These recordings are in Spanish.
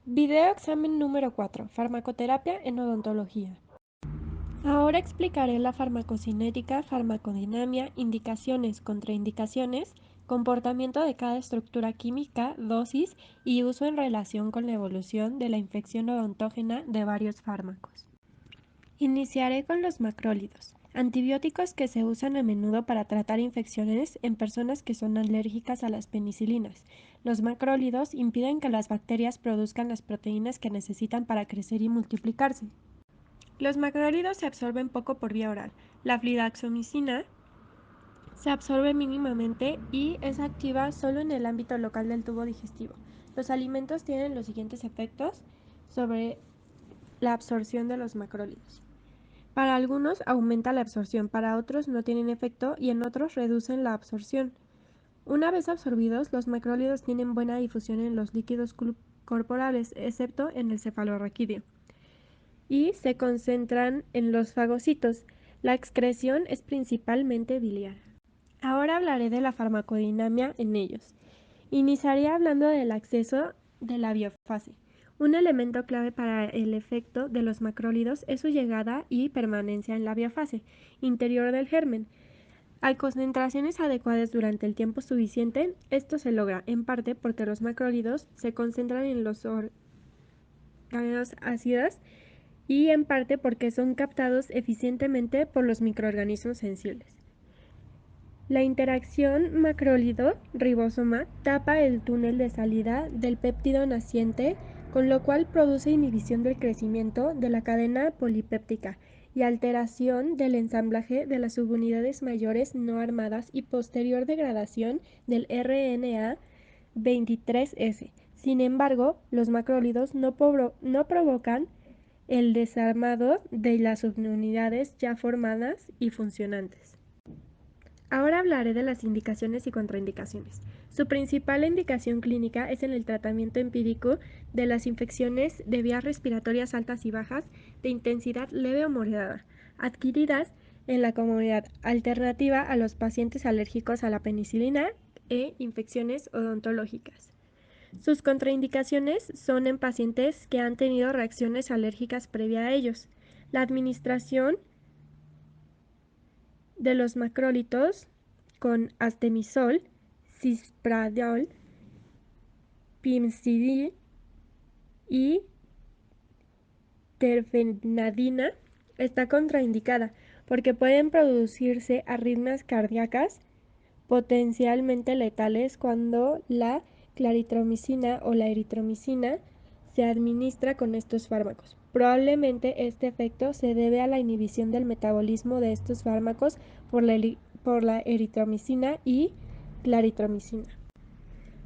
Video examen número 4. Farmacoterapia en odontología. Ahora explicaré la farmacocinética, farmacodinamia, indicaciones, contraindicaciones, comportamiento de cada estructura química, dosis y uso en relación con la evolución de la infección odontógena de varios fármacos. Iniciaré con los macrólidos, antibióticos que se usan a menudo para tratar infecciones en personas que son alérgicas a las penicilinas. Los macrólidos impiden que las bacterias produzcan las proteínas que necesitan para crecer y multiplicarse. Los macrólidos se absorben poco por vía oral. La fludaxomicina se absorbe mínimamente y es activa solo en el ámbito local del tubo digestivo. Los alimentos tienen los siguientes efectos sobre la absorción de los macrólidos. Para algunos aumenta la absorción, para otros no tienen efecto y en otros reducen la absorción. Una vez absorbidos, los macrólidos tienen buena difusión en los líquidos corporales, excepto en el cefalorraquídeo, y se concentran en los fagocitos. La excreción es principalmente biliar. Ahora hablaré de la farmacodinamia en ellos. Iniciaré hablando del acceso de la biofase. Un elemento clave para el efecto de los macrólidos es su llegada y permanencia en la biofase interior del germen. A concentraciones adecuadas durante el tiempo suficiente, esto se logra en parte porque los macrólidos se concentran en los órganos ácidos y en parte porque son captados eficientemente por los microorganismos sensibles. La interacción macrólido-ribosoma tapa el túnel de salida del péptido naciente, con lo cual produce inhibición del crecimiento de la cadena polipéptica y alteración del ensamblaje de las subunidades mayores no armadas y posterior degradación del RNA 23S. Sin embargo, los macrólidos no provocan el desarmado de las subunidades ya formadas y funcionantes. Ahora hablaré de las indicaciones y contraindicaciones. Su principal indicación clínica es en el tratamiento empírico de las infecciones de vías respiratorias altas y bajas de intensidad leve o moderada, adquiridas en la comunidad, alternativa a los pacientes alérgicos a la penicilina e infecciones odontológicas. Sus contraindicaciones son en pacientes que han tenido reacciones alérgicas previa a ellos. La administración de los macrólidos con artemisol, cispradiol, pimcidin y terfenadina está contraindicada porque pueden producirse arritmias cardíacas potencialmente letales cuando la claritromicina o la eritromicina se administra con estos fármacos. Probablemente este efecto se debe a la inhibición del metabolismo de estos fármacos por la eritromicina y claritromicina.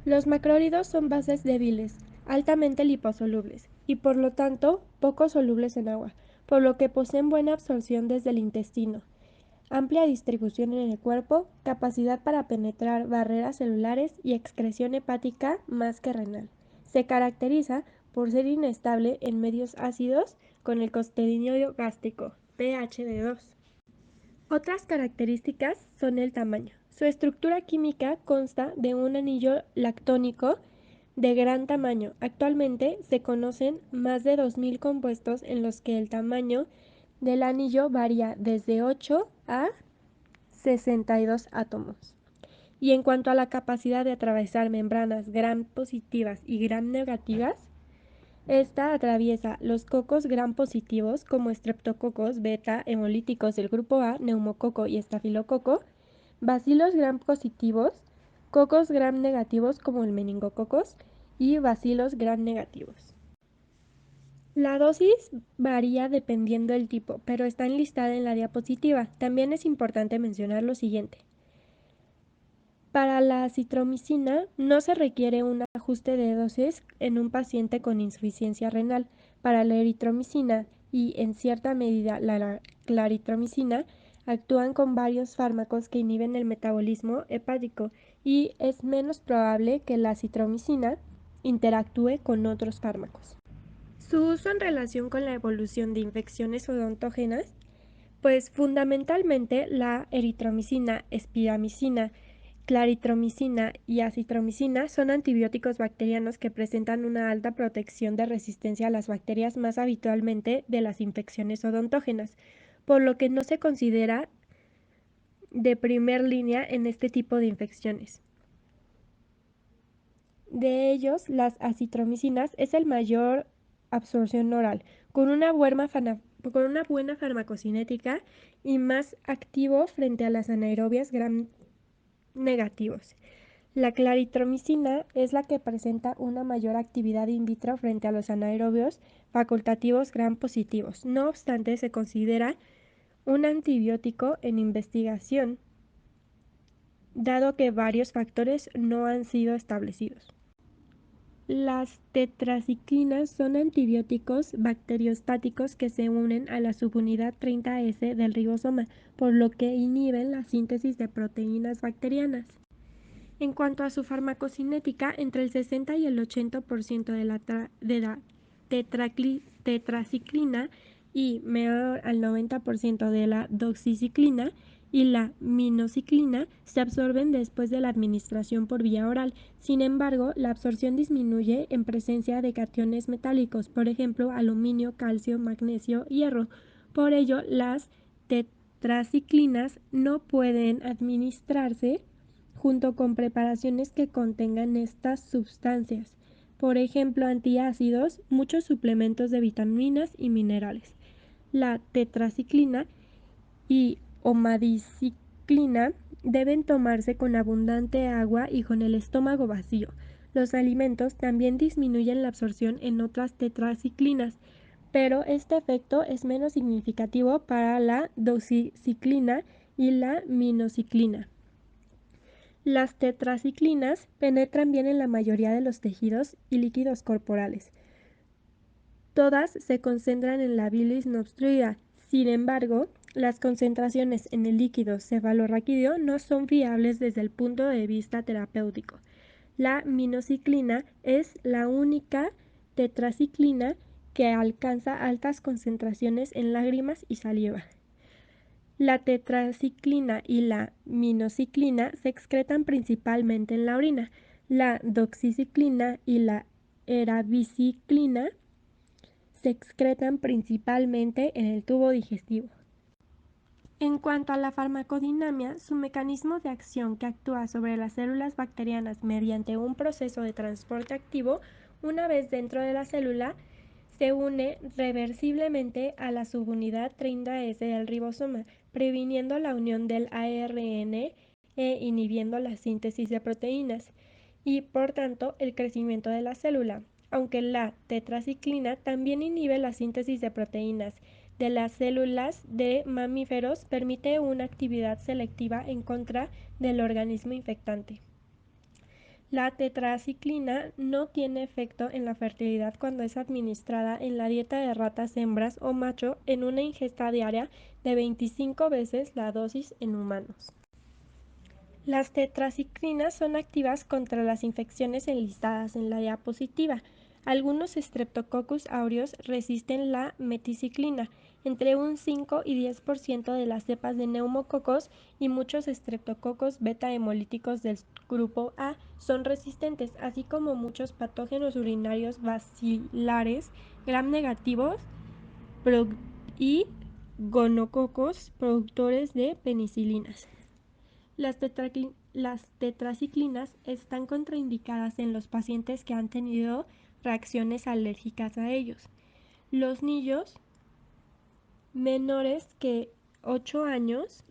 Los macrólidos son bases débiles, altamente liposolubles y por lo tanto poco solubles en agua, por lo que poseen buena absorción desde el intestino, amplia distribución en el cuerpo, capacidad para penetrar barreras celulares y excreción hepática más que renal. Se caracteriza por ser inestable en medios ácidos con el contenido gástrico, pH de 2. Otras características son el tamaño. Su estructura química consta de un anillo lactónico de gran tamaño. Actualmente se conocen más de 2000 compuestos en los que el tamaño del anillo varía desde 8 a 62 átomos. Y en cuanto a la capacidad de atravesar membranas gram positivas y gram negativas, esta atraviesa los cocos gram positivos como estreptococos beta hemolíticos del grupo A, neumococo y estafilococo, bacilos gram positivos, cocos gram negativos como el meningococos y bacilos gram negativos. La dosis varía dependiendo del tipo, pero está enlistada en la diapositiva. También es importante mencionar lo siguiente. Para la acitromicina no se requiere un ajuste de dosis en un paciente con insuficiencia renal. Para la eritromicina y en cierta medida la claritromicina actúan con varios fármacos que inhiben el metabolismo hepático y es menos probable que la acitromicina interactúe con otros fármacos. Su uso en relación con la evolución de infecciones odontógenas, pues fundamentalmente la eritromicina, espiramicina, claritromicina y acitromicina son antibióticos bacterianos que presentan una alta protección de resistencia a las bacterias más habitualmente de las infecciones odontógenas, por lo que no se considera de primer línea en este tipo de infecciones. De ellos, las acitromicinas es el mayor absorción oral, con una buena farmacocinética y más activo frente a las anaerobias gram negativos. La claritromicina es la que presenta una mayor actividad in vitro frente a los anaerobios facultativos gram positivos. No obstante, se considera un antibiótico en investigación, dado que varios factores no han sido establecidos. Las tetraciclinas son antibióticos bacteriostáticos que se unen a la subunidad 30S del ribosoma, por lo que inhiben la síntesis de proteínas bacterianas. En cuanto a su farmacocinética, entre el 60 y el 80% de la tetraciclina y menor al 90% de la doxiciclina y la minociclina se absorben después de la administración por vía oral. Sin embargo, la absorción disminuye en presencia de cationes metálicos, por ejemplo, aluminio, calcio, magnesio, hierro. Por ello, las tetraciclinas no pueden administrarse junto con preparaciones que contengan estas sustancias, por ejemplo, antiácidos, muchos suplementos de vitaminas y minerales. La tetraciclina y omadiciclina deben tomarse con abundante agua y con el estómago vacío. Los alimentos también disminuyen la absorción en otras tetraciclinas, pero este efecto es menos significativo para la doxiciclina y la minociclina. Las tetraciclinas penetran bien en la mayoría de los tejidos y líquidos corporales. Todas se concentran en la bilis no obstruida. Sin embargo, las concentraciones en el líquido cefalorraquídeo no son fiables desde el punto de vista terapéutico. La minociclina es la única tetraciclina que alcanza altas concentraciones en lágrimas y saliva. La tetraciclina y la minociclina se excretan principalmente en la orina. La doxiciclina y la erabiciclina se excretan principalmente en el tubo digestivo. En cuanto a la farmacodinamia, su mecanismo de acción que actúa sobre las células bacterianas mediante un proceso de transporte activo, una vez dentro de la célula, se une reversiblemente a la subunidad 30S del ribosoma, previniendo la unión del ARN e inhibiendo la síntesis de proteínas y, por tanto, el crecimiento de la célula, aunque la tetraciclina también inhibe la síntesis de proteínas de las células de mamíferos, permite una actividad selectiva en contra del organismo infectante. La tetraciclina no tiene efecto en la fertilidad cuando es administrada en la dieta de ratas hembras o macho en una ingesta diaria de 25 veces la dosis en humanos. Las tetraciclinas son activas contra las infecciones enlistadas en la diapositiva. Algunos Streptococcus aureus resisten la meticiclina, entre un 5 y 10% de las cepas de neumococos y muchos Streptococcus beta hemolíticos del grupo A son resistentes, así como muchos patógenos urinarios bacilares gram negativos y gonococos productores de penicilinas. Las tetraciclinas están contraindicadas en los pacientes que han tenido reacciones alérgicas a ellos. Los niños menores que 8 años,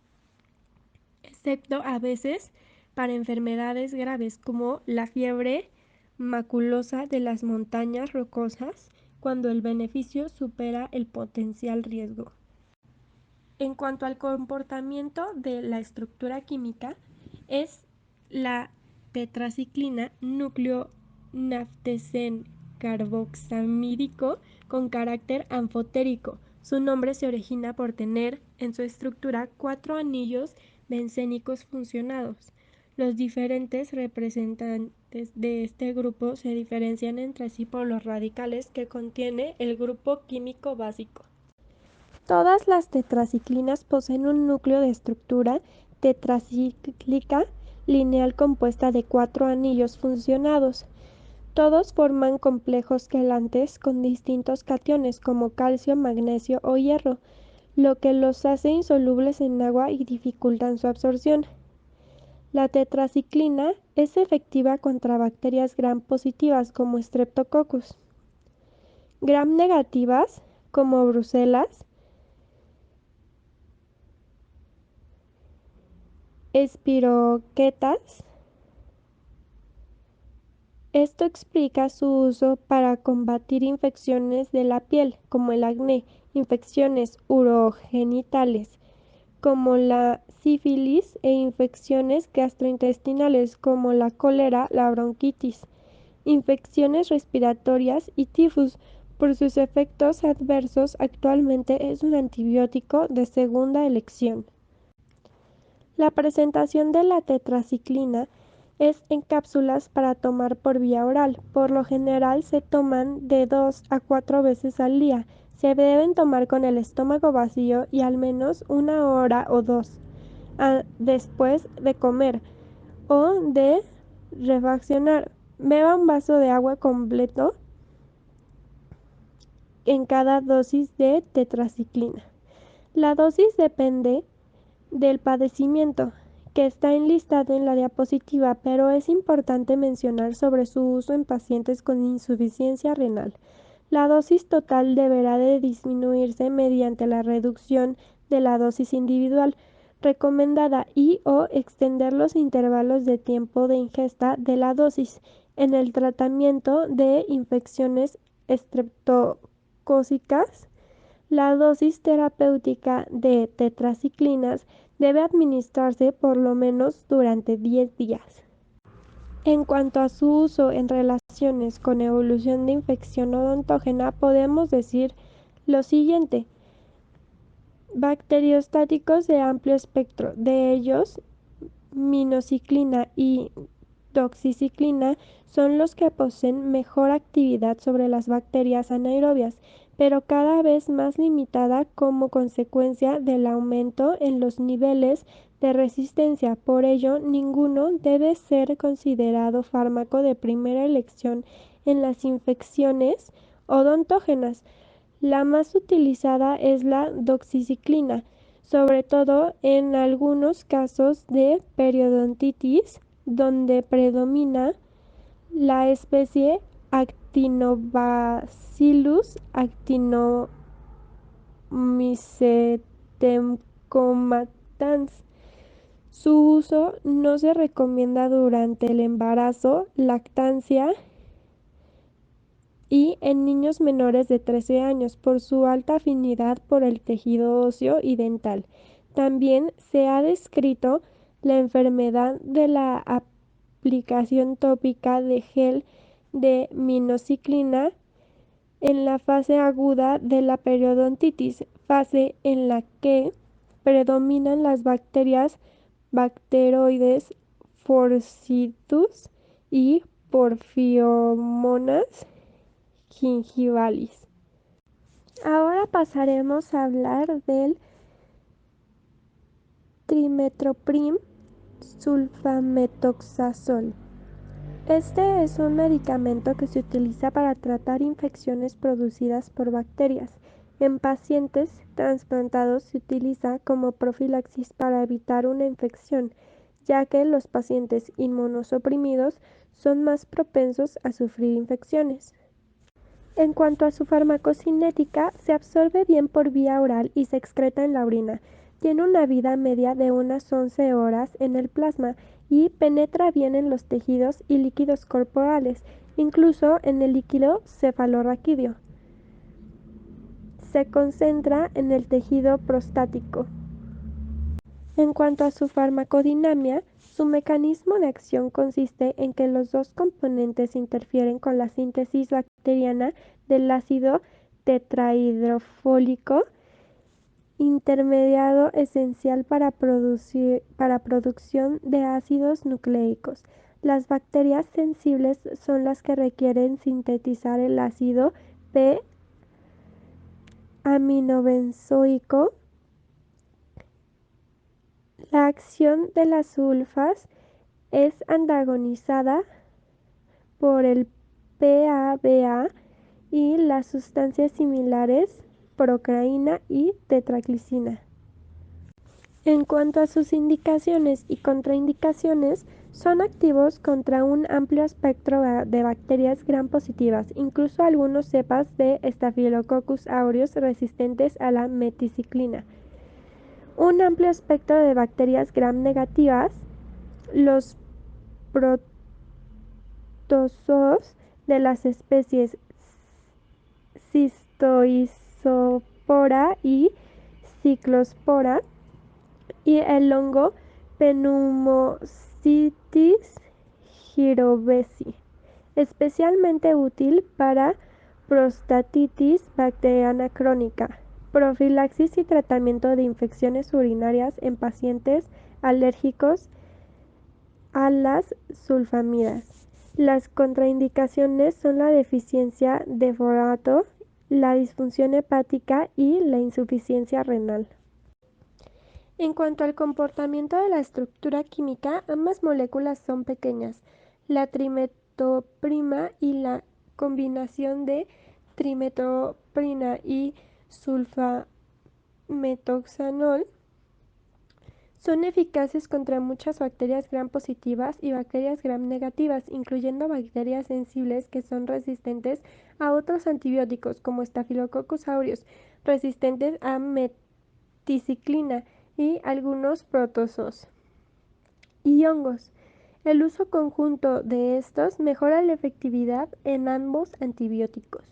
excepto a veces para enfermedades graves como la fiebre maculosa de las montañas rocosas, cuando el beneficio supera el potencial riesgo. En cuanto al comportamiento de la estructura química, es la tetraciclina núcleo naftesen carboxamídico con carácter anfotérico. Su nombre se origina por tener en su estructura 4 anillos bencénicos funcionados. Los diferentes representantes de este grupo se diferencian entre sí por los radicales que contiene el grupo químico básico. Todas las tetraciclinas poseen un núcleo de estructura tetracíclica lineal compuesta de 4 anillos funcionados. Todos forman complejos quelantes con distintos cationes como calcio, magnesio o hierro, lo que los hace insolubles en agua y dificultan su absorción. La tetraciclina es efectiva contra bacterias gram positivas como Streptococcus, gram negativas como Bruselas, espiroquetas. Esto explica su uso para combatir infecciones de la piel, como el acné, infecciones urogenitales, como la sífilis, e infecciones gastrointestinales, como la cólera, la bronquitis, infecciones respiratorias y tifus. Por sus efectos adversos, actualmente es un antibiótico de segunda elección. La presentación de la tetraciclina es en cápsulas para tomar por vía oral. Por lo general se toman de 2 a 4 veces al día. Se deben tomar con el estómago vacío y al menos 1 hora o 2 después de comer o de refaccionar. Beba un vaso de agua completo en cada dosis de tetraciclina. La dosis depende del padecimiento, que está enlistado en la diapositiva, pero es importante mencionar sobre su uso en pacientes con insuficiencia renal. La dosis total deberá de disminuirse mediante la reducción de la dosis individual recomendada y o extender los intervalos de tiempo de ingesta de la dosis. En el tratamiento de infecciones estreptocócicas, la dosis terapéutica de tetraciclinas debe administrarse por lo menos durante 10 días. En cuanto a su uso en relaciones con evolución de infección odontógena, podemos decir lo siguiente: bacteriostáticos de amplio espectro, de ellos minociclina y doxiciclina son los que poseen mejor actividad sobre las bacterias anaerobias, pero cada vez más limitada como consecuencia del aumento en los niveles de resistencia. Por ello, ninguno debe ser considerado fármaco de primera elección en las infecciones odontógenas. La más utilizada es la doxiciclina, sobre todo en algunos casos de periodontitis, donde predomina la especie Actinobacillus actinomycetemcomatans. Su uso no se recomienda durante el embarazo, lactancia y en niños menores de 13 años por su alta afinidad por el tejido óseo y dental. También se ha descrito la enfermedad de la aplicación tópica de gel de minociclina en la fase aguda de la periodontitis, fase en la que predominan las bacterias Bacteroides forcidus y Porphyromonas gingivalis. Ahora pasaremos a hablar del trimethoprim sulfametoxazol. Este es un medicamento que se utiliza para tratar infecciones producidas por bacterias. En pacientes trasplantados se utiliza como profilaxis para evitar una infección, ya que los pacientes inmunosuprimidos son más propensos a sufrir infecciones. En cuanto a su farmacocinética, se absorbe bien por vía oral y se excreta en la orina. Tiene una vida media de unas 11 horas en el plasma y penetra bien en los tejidos y líquidos corporales, incluso en el líquido cefalorraquídeo. Se concentra en el tejido prostático. En cuanto a su farmacodinamia, su mecanismo de acción consiste en que los dos componentes interfieren con la síntesis bacteriana del ácido tetrahidrofólico, intermediario esencial para producción de ácidos nucleicos. Las bacterias sensibles son las que requieren sintetizar el ácido P-aminobenzoico. La acción de las sulfas es antagonizada por el PABA y las sustancias similares procreína y tetraglicina. En cuanto a sus indicaciones y contraindicaciones, son activos contra un amplio espectro de bacterias gram positivas, incluso algunos cepas de Staphylococcus aureus resistentes a la meticiclina. Un amplio espectro de bacterias gram negativas, los protozoos de las especies Schistoisospora y Cyclospora, y el hongo Pneumocystis jirovecii, especialmente útil para prostatitis bacteriana crónica, profilaxis y tratamiento de infecciones urinarias en pacientes alérgicos a las sulfamidas. Las contraindicaciones son la deficiencia de forato, la disfunción hepática y la insuficiencia renal. En cuanto al comportamiento de la estructura química, ambas moléculas son pequeñas. La trimetoprima y la combinación de trimetoprina y sulfametoxanol son eficaces contra muchas bacterias gram positivas y bacterias gram negativas, incluyendo bacterias sensibles que son resistentes a otros antibióticos como Staphylococcus aureus, resistentes a meticiclina y algunos protozoos y hongos. El uso conjunto de estos mejora la efectividad en ambos antibióticos.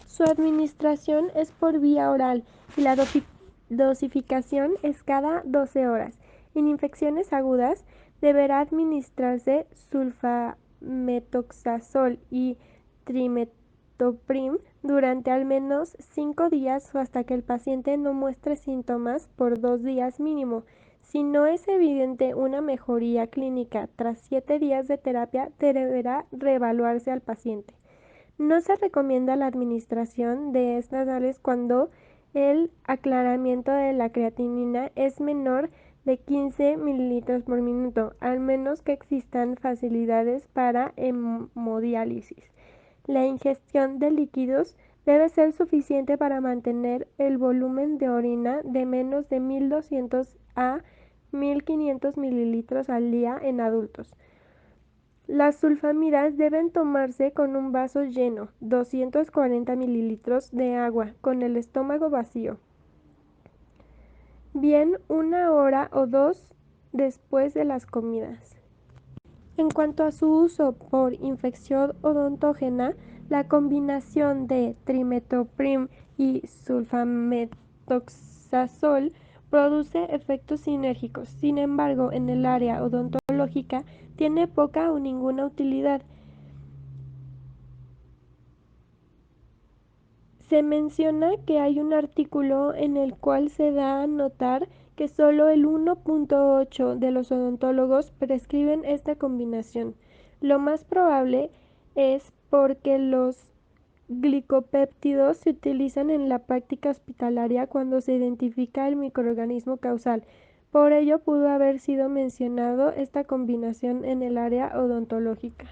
Su administración es por vía oral y la dosificación es cada 12 horas. En infecciones agudas deberá administrarse sulfametoxazol y trimetoprim durante al menos 5 días o hasta que el paciente no muestre síntomas por 2 días mínimo. Si no es evidente una mejoría clínica tras 7 días de terapia, deberá reevaluarse al paciente. No se recomienda la administración de nasales cuando el aclaramiento de la creatinina es menor de 15 ml por minuto, al menos que existan facilidades para hemodiálisis. La ingestión de líquidos debe ser suficiente para mantener el volumen de orina de menos de 1200 a 1500 ml al día en adultos. Las sulfamidas deben tomarse con un vaso lleno, 240 ml de agua, con el estómago vacío. Bien 1 hora o 2 después de las comidas. En cuanto a su uso por infección odontógena, la combinación de trimetoprim y sulfametoxazol produce efectos sinérgicos. Sin embargo, en el área odontológica tiene poca o ninguna utilidad. Se menciona que hay un artículo en el cual se da a notar que solo el 1.8% de los odontólogos prescriben esta combinación. Lo más probable es porque los glicopéptidos se utilizan en la práctica hospitalaria cuando se identifica el microorganismo causal. Por ello pudo haber sido mencionado esta combinación en el área odontológica.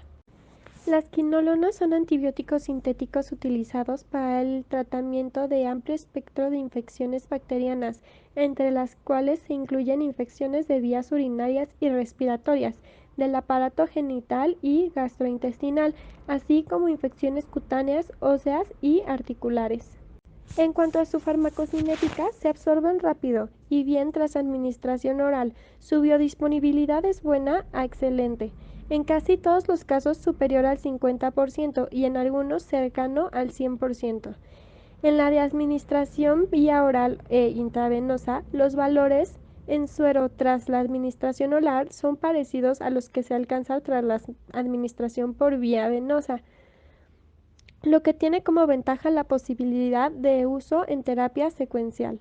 Las quinolonas son antibióticos sintéticos utilizados para el tratamiento de amplio espectro de infecciones bacterianas, entre las cuales se incluyen infecciones de vías urinarias y respiratorias, del aparato genital y gastrointestinal, así como infecciones cutáneas, óseas y articulares. En cuanto a su farmacocinética, se absorben rápido y bien tras administración oral. Su biodisponibilidad es buena a excelente. En casi todos los casos superior al 50% y en algunos cercano al 100%. En la de administración vía oral e intravenosa, los valores en suero tras la administración oral son parecidos a los que se alcanzan tras la administración por vía venosa, lo que tiene como ventaja la posibilidad de uso en terapia secuencial.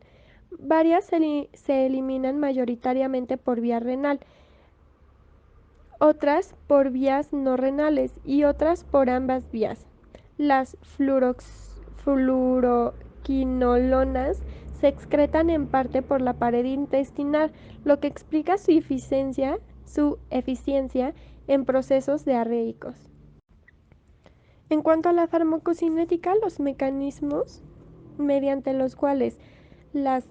Varias se eliminan mayoritariamente por vía renal, otras por vías no renales y otras por ambas vías. Las fluoroquinolonas se excretan en parte por la pared intestinal, lo que explica su eficiencia su eficiencia en procesos diarreicos. En cuanto a la farmacocinética, los mecanismos mediante los cuales las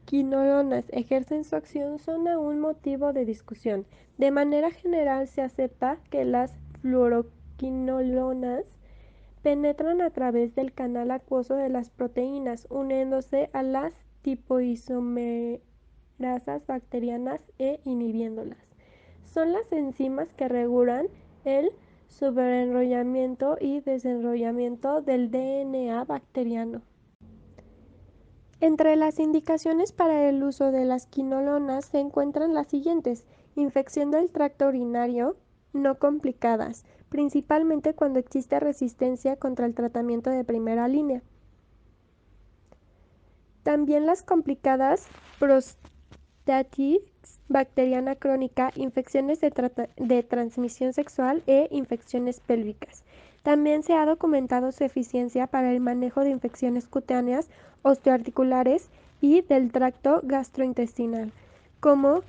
quinolonas ejercen su acción son aún motivo de discusión. De manera general se acepta que las fluoroquinolonas penetran a través del canal acuoso de las proteínas, uniéndose a las tipoisomerasas bacterianas e inhibiéndolas. Son las enzimas que regulan el subenrollamiento y desenrollamiento del DNA bacteriano. Entre las indicaciones para el uso de las quinolonas se encuentran las siguientes: infección del tracto urinario no complicadas, principalmente cuando existe resistencia contra el tratamiento de primera línea. También las complicadas, prostatitis bacteriana crónica, infecciones de transmisión sexual e infecciones pélvicas. También se ha documentado su eficiencia para el manejo de infecciones cutáneas, osteoarticulares y del tracto gastrointestinal, como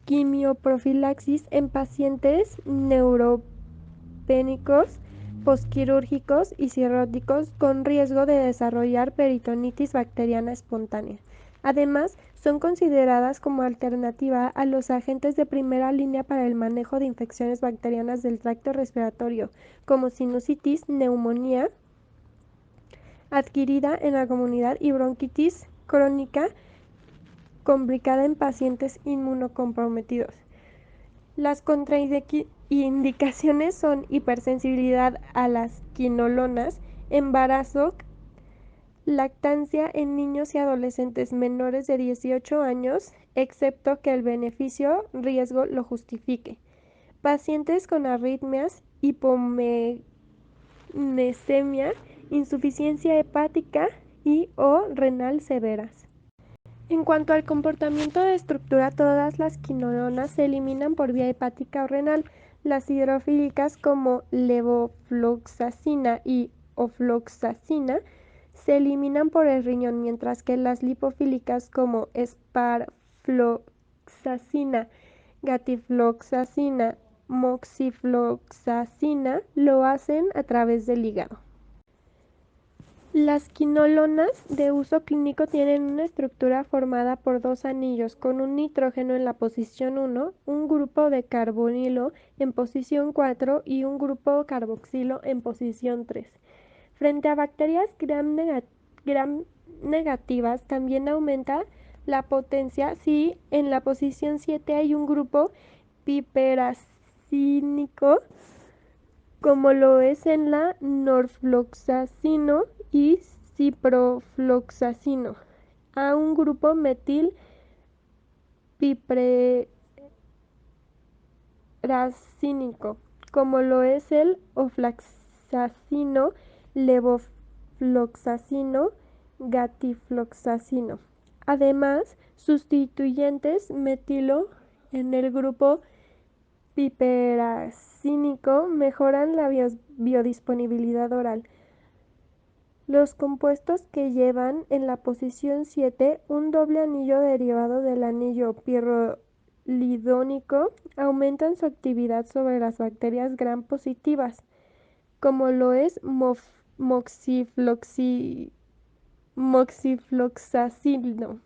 quimioprofilaxis en pacientes neuropénicos, posquirúrgicos y cirróticos con riesgo de desarrollar peritonitis bacteriana espontánea. Además, son consideradas como alternativa a los agentes de primera línea para el manejo de infecciones bacterianas del tracto respiratorio, como sinusitis, neumonía adquirida en la comunidad y bronquitis crónica complicada en pacientes inmunocomprometidos. Las contraindicaciones son hipersensibilidad a las quinolonas, embarazo, lactancia en niños y adolescentes menores de 18 años, excepto que el beneficio-riesgo lo justifique. Pacientes con arritmias, hipomagnesemia, insuficiencia hepática y o renal severas. En cuanto al comportamiento de estructura, todas las quinolonas se eliminan por vía hepática o renal. Las hidrofílicas como levofloxacina y ofloxacina se eliminan por el riñón, mientras que las lipofílicas como esparfloxacina, gatifloxacina, moxifloxacina lo hacen a través del hígado. Las quinolonas de uso clínico tienen una estructura formada por dos anillos con un nitrógeno en la posición 1, un grupo de carbonilo en posición 4 y un grupo carboxilo en posición 3. Frente a bacterias gram negativas también aumenta la potencia si en la posición 7 hay un grupo piperacínico, como lo es en la norfloxacino y ciprofloxacino, a un grupo metil piperacínico, como lo es el ofloxacino, levofloxacino, gatifloxacino. Además, sustituyentes metilo en el grupo piperacínico mejoran la biodisponibilidad oral. Los compuestos que llevan en la posición 7 un doble anillo derivado del anillo pirrolidónico aumentan su actividad sobre las bacterias gram positivas, como lo es moxifloxacino.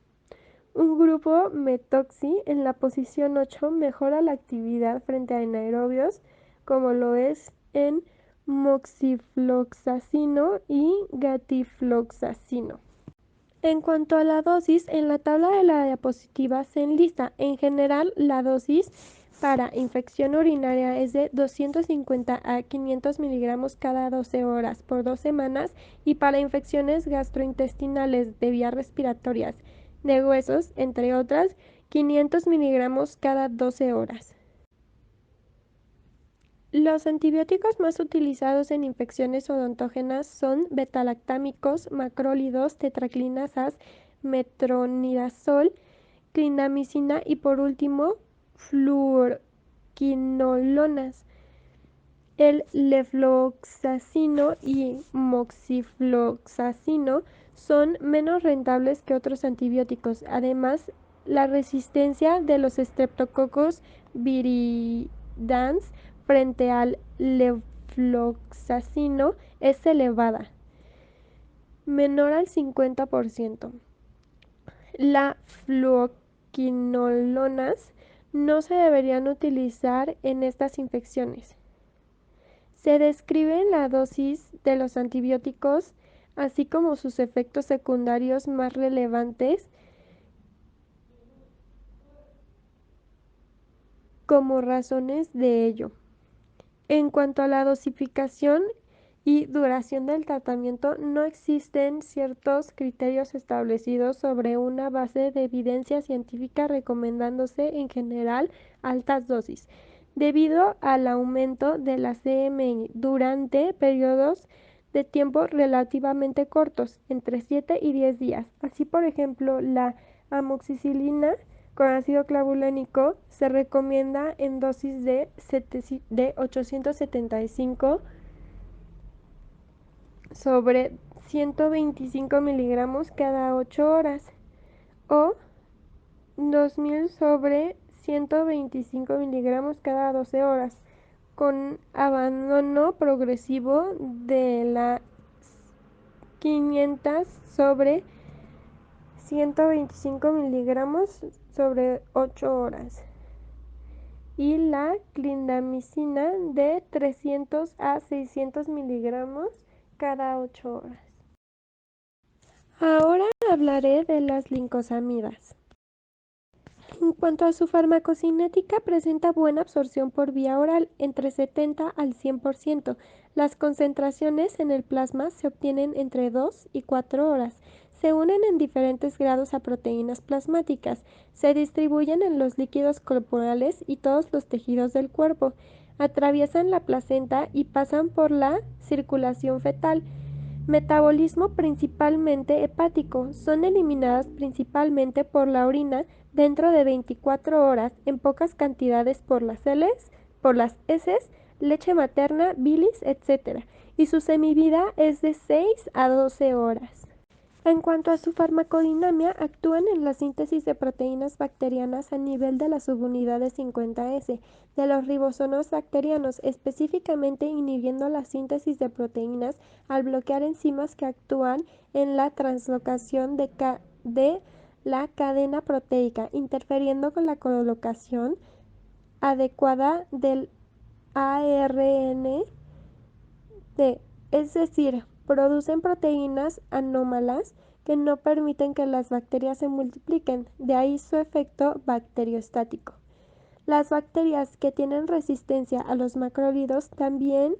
Un grupo metoxi en la posición 8 mejora la actividad frente a anaerobios, como lo es en moxifloxacino y gatifloxacino. En cuanto a la dosis, en la tabla de la diapositiva se enlista. En general, la dosis para infección urinaria es de 250 a 500 miligramos cada 12 horas por 2 semanas, y para infecciones gastrointestinales de vías respiratorias, de huesos, entre otras, 500 miligramos cada 12 horas. Los antibióticos más utilizados en infecciones odontógenas son betalactámicos, macrólidos, tetraclinasas, metronidazol, clindamicina y por último fluoroquinolonas. El lefloxacino y moxifloxacino son menos rentables que otros antibióticos. Además, la resistencia de los Streptococcus viridans frente al levofloxacino es elevada, menor al 50%. Las fluoquinolonas no se deberían utilizar en estas infecciones. Se describe la dosis de los antibióticos, así como sus efectos secundarios más relevantes, como razones de ello. En cuanto a la dosificación y duración del tratamiento, no existen ciertos criterios establecidos sobre una base de evidencia científica, recomendándose en general altas dosis, debido al aumento de la CMI durante periodos de tiempo relativamente cortos, entre 7 y 10 días. Así, por ejemplo, la amoxicilina con ácido clavulánico se recomienda en dosis de 875 sobre 125 miligramos cada 8 horas o 2000 sobre 125 miligramos cada 12 horas, con abandono progresivo de la 500 sobre 125 miligramos sobre 8 horas y la clindamicina de 300 a 600 miligramos cada 8 horas. Ahora hablaré de las lincosamidas. En cuanto a su farmacocinética, presenta buena absorción por vía oral, entre 70 al 100%. Las concentraciones en el plasma se obtienen entre 2 y 4 horas. Se unen en diferentes grados a proteínas plasmáticas. Se distribuyen en los líquidos corporales y todos los tejidos del cuerpo. Atraviesan la placenta y pasan por la circulación fetal. Metabolismo principalmente hepático. Son eliminadas principalmente por la orina dentro de 24 horas en pocas cantidades por las heces, leche materna, bilis, etc. Y su semivida es de 6 a 12 horas. En cuanto a su farmacodinámica, actúan en la síntesis de proteínas bacterianas a nivel de la subunidad de 50S de los ribosomas bacterianos, específicamente inhibiendo la síntesis de proteínas al bloquear enzimas que actúan en la translocación de la cadena proteica, interfiriendo con la colocación adecuada del ARN, es decir, producen proteínas anómalas que no permiten que las bacterias se multipliquen, de ahí su efecto bacteriostático. Las bacterias que tienen resistencia a los macrólidos también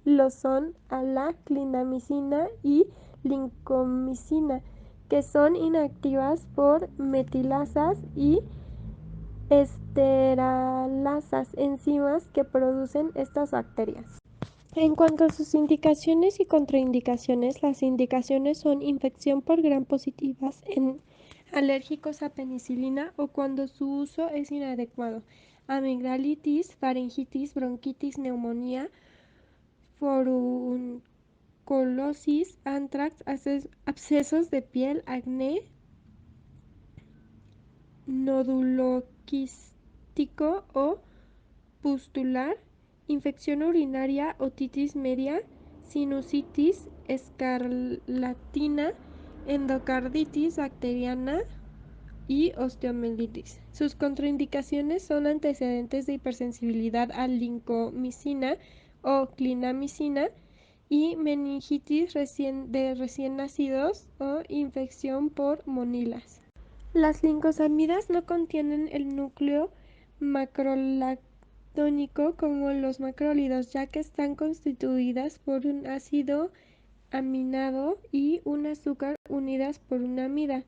lo son a la clindamicina y lincomicina, que son inactivas por metilasas y esteralasas, enzimas que producen estas bacterias. En cuanto a sus indicaciones y contraindicaciones, las indicaciones son infección por gram positivas en alérgicos a penicilina o cuando su uso es inadecuado, amigdalitis, faringitis, bronquitis, neumonía, furunculosis, antrax, abscesos de piel, acné, nódulo quístico o pustular, infección urinaria, otitis media, sinusitis, escarlatina, endocarditis bacteriana y osteomielitis. Sus contraindicaciones son antecedentes de hipersensibilidad a lincomicina o clindamicina y meningitis de recién nacidos o infección por monilas. Las lincosamidas no contienen el núcleo macrolactónico como los macrólidos, ya que están constituidas por un ácido aminado y un azúcar unidas por una amida.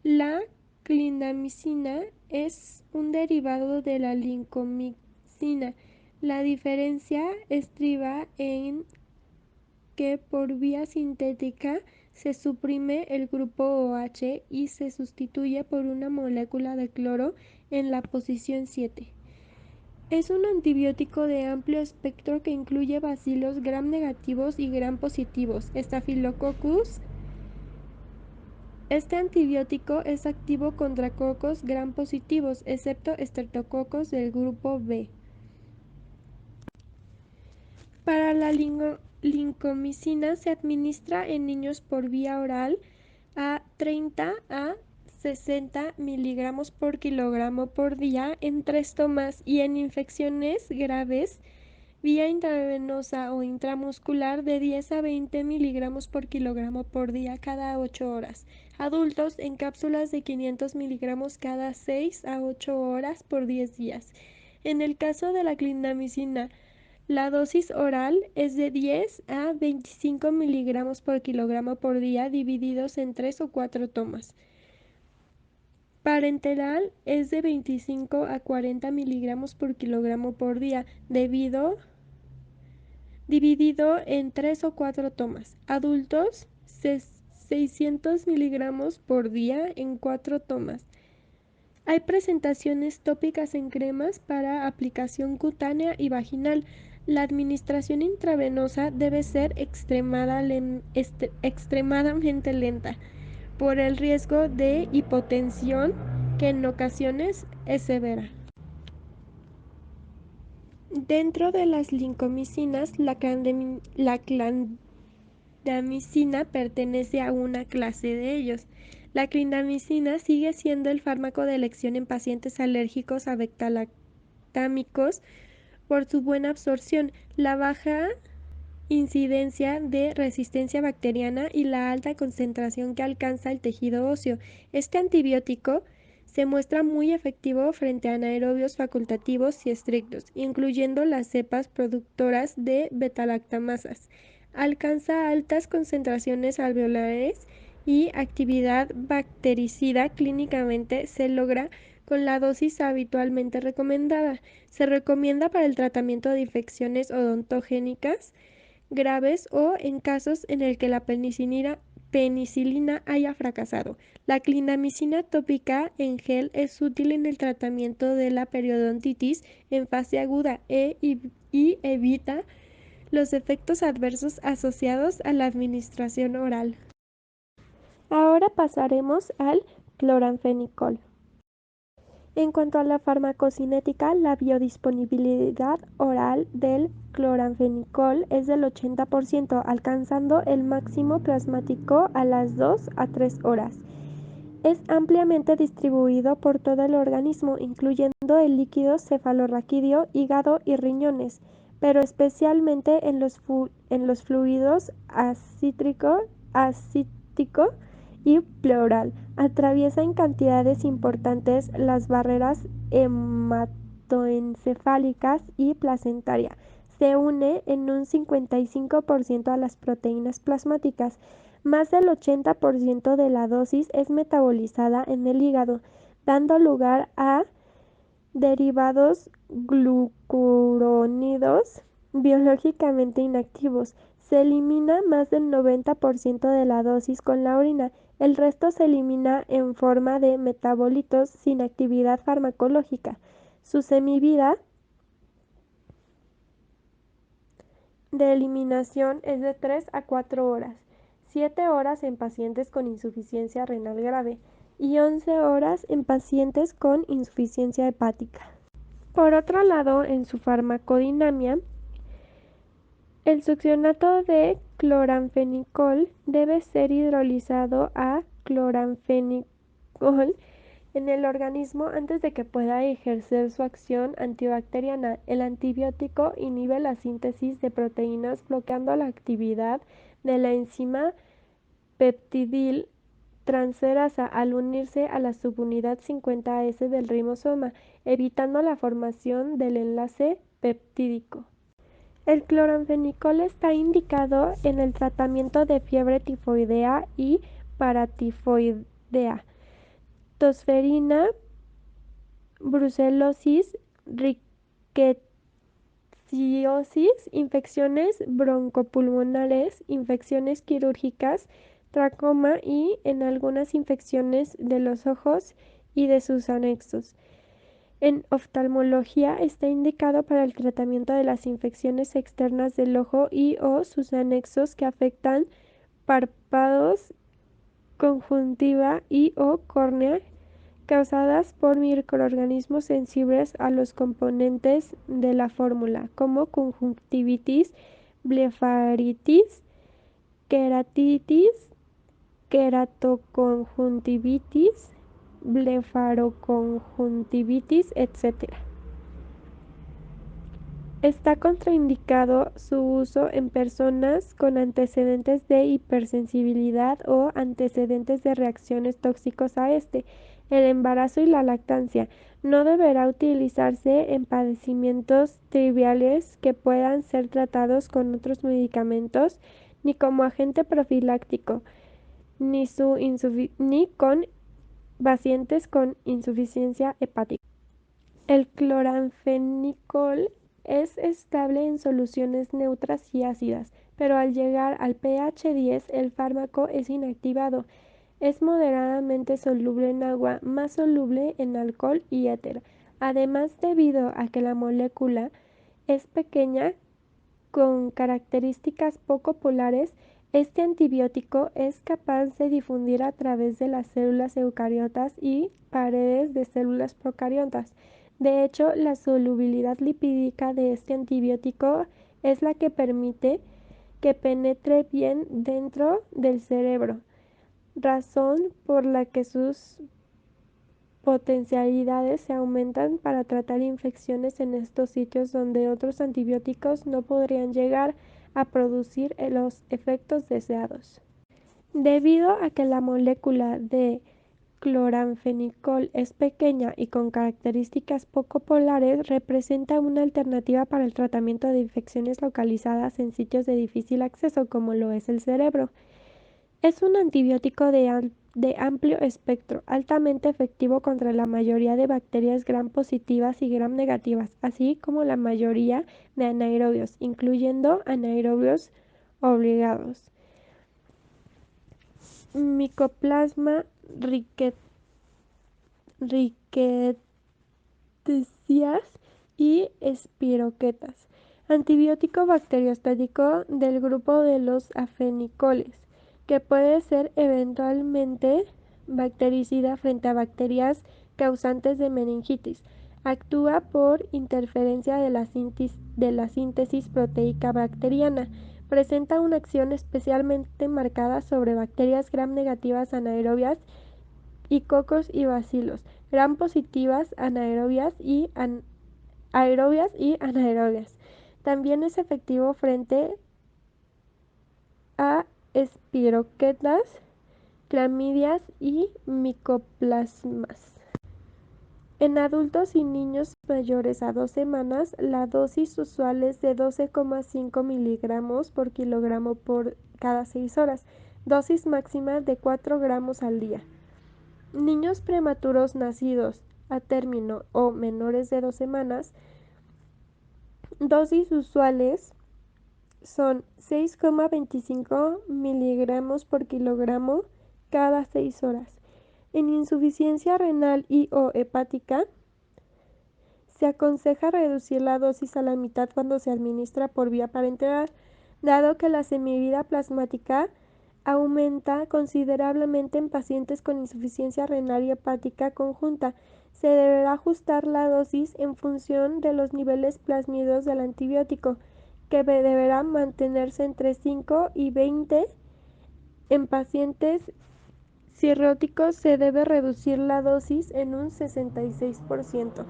La clindamicina es un derivado de la lincomicina. La diferencia estriba en que por vía sintética se suprime el grupo OH y se sustituye por una molécula de cloro en la posición 7. Es un antibiótico de amplio espectro que incluye bacilos gram negativos y gram positivos, Staphylococcus Este antibiótico es activo contra cocos gram positivos, excepto estreptococos del grupo B. Para la lincomicina se administra en niños por vía oral a 30 a 60 miligramos por kilogramo por día en 3 tomas y en infecciones graves vía intravenosa o intramuscular de 10 a 20 miligramos por kilogramo por día cada 8 horas. Adultos en cápsulas de 500 miligramos cada 6 a 8 horas por 10 días. En el caso de la clindamicina, la dosis oral es de 10 a 25 miligramos por kilogramo por día divididos en 3 o 4 tomas. Parenteral es de 25 a 40 miligramos por kilogramo por día dividido en 3 o 4 tomas. Adultos, 600 miligramos por día en 4 tomas. Hay presentaciones tópicas en cremas para aplicación cutánea y vaginal. La administración intravenosa debe ser extremadamente lenta por el riesgo de hipotensión que en ocasiones es severa. Dentro de las lincomicinas, la clindamicina pertenece a una clase de ellos. La clindamicina sigue siendo el fármaco de elección en pacientes alérgicos a beta-lactámicos por su buena absorción, la baja incidencia de resistencia bacteriana y la alta concentración que alcanza el tejido óseo. Este antibiótico se muestra muy efectivo frente a anaerobios facultativos y estrictos, incluyendo las cepas productoras de betalactamasas. Alcanza altas concentraciones alveolares y actividad bactericida clínicamente se logra con la dosis habitualmente recomendada. Se recomienda para el tratamiento de infecciones odontogénicas graves o en casos en el que la penicilina haya fracasado. La clindamicina tópica en gel es útil en el tratamiento de la periodontitis en fase aguda y evita los efectos adversos asociados a la administración oral. Ahora pasaremos al cloranfenicol. En cuanto a la farmacocinética, la biodisponibilidad oral del cloranfenicol es del 80%, alcanzando el máximo plasmático a las 2 a 3 horas. Es ampliamente distribuido por todo el organismo, incluyendo el líquido cefalorraquídeo, hígado y riñones, pero especialmente en los fluidos ascítico y pleural. Atraviesa en cantidades importantes las barreras hematoencefálicas y placentaria. Se une en un 55% a las proteínas plasmáticas. Más del 80% de la dosis es metabolizada en el hígado, dando lugar a derivados glucurónidos biológicamente inactivos. Se elimina más del 90% de la dosis con la orina. El resto se elimina en forma de metabolitos sin actividad farmacológica. Su semivida de eliminación es de 3 a 4 horas, 7 horas en pacientes con insuficiencia renal grave y 11 horas en pacientes con insuficiencia hepática. Por otro lado, en su farmacodinamia, el succionato de cloranfenicol debe ser hidrolizado a cloranfenicol en el organismo antes de que pueda ejercer su acción antibacteriana. El antibiótico inhibe la síntesis de proteínas, bloqueando la actividad de la enzima peptidil transferasa al unirse a la subunidad 50S del ribosoma, evitando la formación del enlace peptídico. El cloranfenicol está indicado en el tratamiento de fiebre tifoidea y paratifoidea, tosferina, brucelosis, rickettsiosis, infecciones broncopulmonares, infecciones quirúrgicas, tracoma y en algunas infecciones de los ojos y de sus anexos. En oftalmología está indicado para el tratamiento de las infecciones externas del ojo y o sus anexos que afectan párpados conjuntiva y o córnea causadas por microorganismos sensibles a los componentes de la fórmula, como conjuntivitis, blefaritis, queratitis, queratoconjuntivitis, blefaroconjuntivitis, etc. Está contraindicado su uso en personas con antecedentes de hipersensibilidad o antecedentes de reacciones tóxicos a este. El embarazo y la lactancia. No deberá utilizarse en padecimientos triviales que puedan ser tratados con otros medicamentos, ni como agente profiláctico, ni con pacientes con insuficiencia hepática. El cloranfenicol es estable en soluciones neutras y ácidas, pero al llegar al pH 10 el fármaco es inactivado. Es moderadamente soluble en agua, más soluble en alcohol y éter. Además, debido a que la molécula es pequeña con características poco polares, este antibiótico es capaz de difundir a través de las células eucariotas y paredes de células procariotas. De hecho, la solubilidad lipídica de este antibiótico es la que permite que penetre bien dentro del cerebro, razón por la que sus potencialidades se aumentan para tratar infecciones en estos sitios donde otros antibióticos no podrían llegar a producir los efectos deseados. Debido a que la molécula de cloranfenicol es pequeña y con características poco polares, representa una alternativa para el tratamiento de infecciones localizadas en sitios de difícil acceso como lo es el cerebro. Es un antibiótico de amplio espectro, altamente efectivo contra la mayoría de bacterias gram positivas y gram negativas, así como la mayoría de anaerobios, incluyendo anaerobios obligados. Mycoplasma rickettsia y espiroquetas. Antibiótico bacteriostático del grupo de los afenicoles, que puede ser eventualmente bactericida frente a bacterias causantes de meningitis. Actúa por interferencia de la síntesis proteica bacteriana. Presenta una acción especialmente marcada sobre bacterias gram negativas anaerobias y cocos y bacilos, gram positivas anaerobias y aerobias y anaerobias. También es efectivo frente a espiroquetas, clamidias y micoplasmas. En adultos y niños mayores a 2 semanas, la dosis usual es de 12,5 miligramos por kilogramo por cada 6 horas, dosis máxima de 4 gramos al día. Niños prematuros nacidos a término o menores de 2 semanas, dosis usuales son 6,25 miligramos por kilogramo cada 6 horas. En insuficiencia renal y o hepática, se aconseja reducir la dosis a la mitad cuando se administra por vía parenteral, dado que la semivida plasmática aumenta considerablemente en pacientes con insuficiencia renal y hepática conjunta. Se deberá ajustar la dosis en función de los niveles plásmidos del antibiótico, que deberá mantenerse entre 5 y 20. En pacientes cirróticos se debe reducir la dosis en un 66%.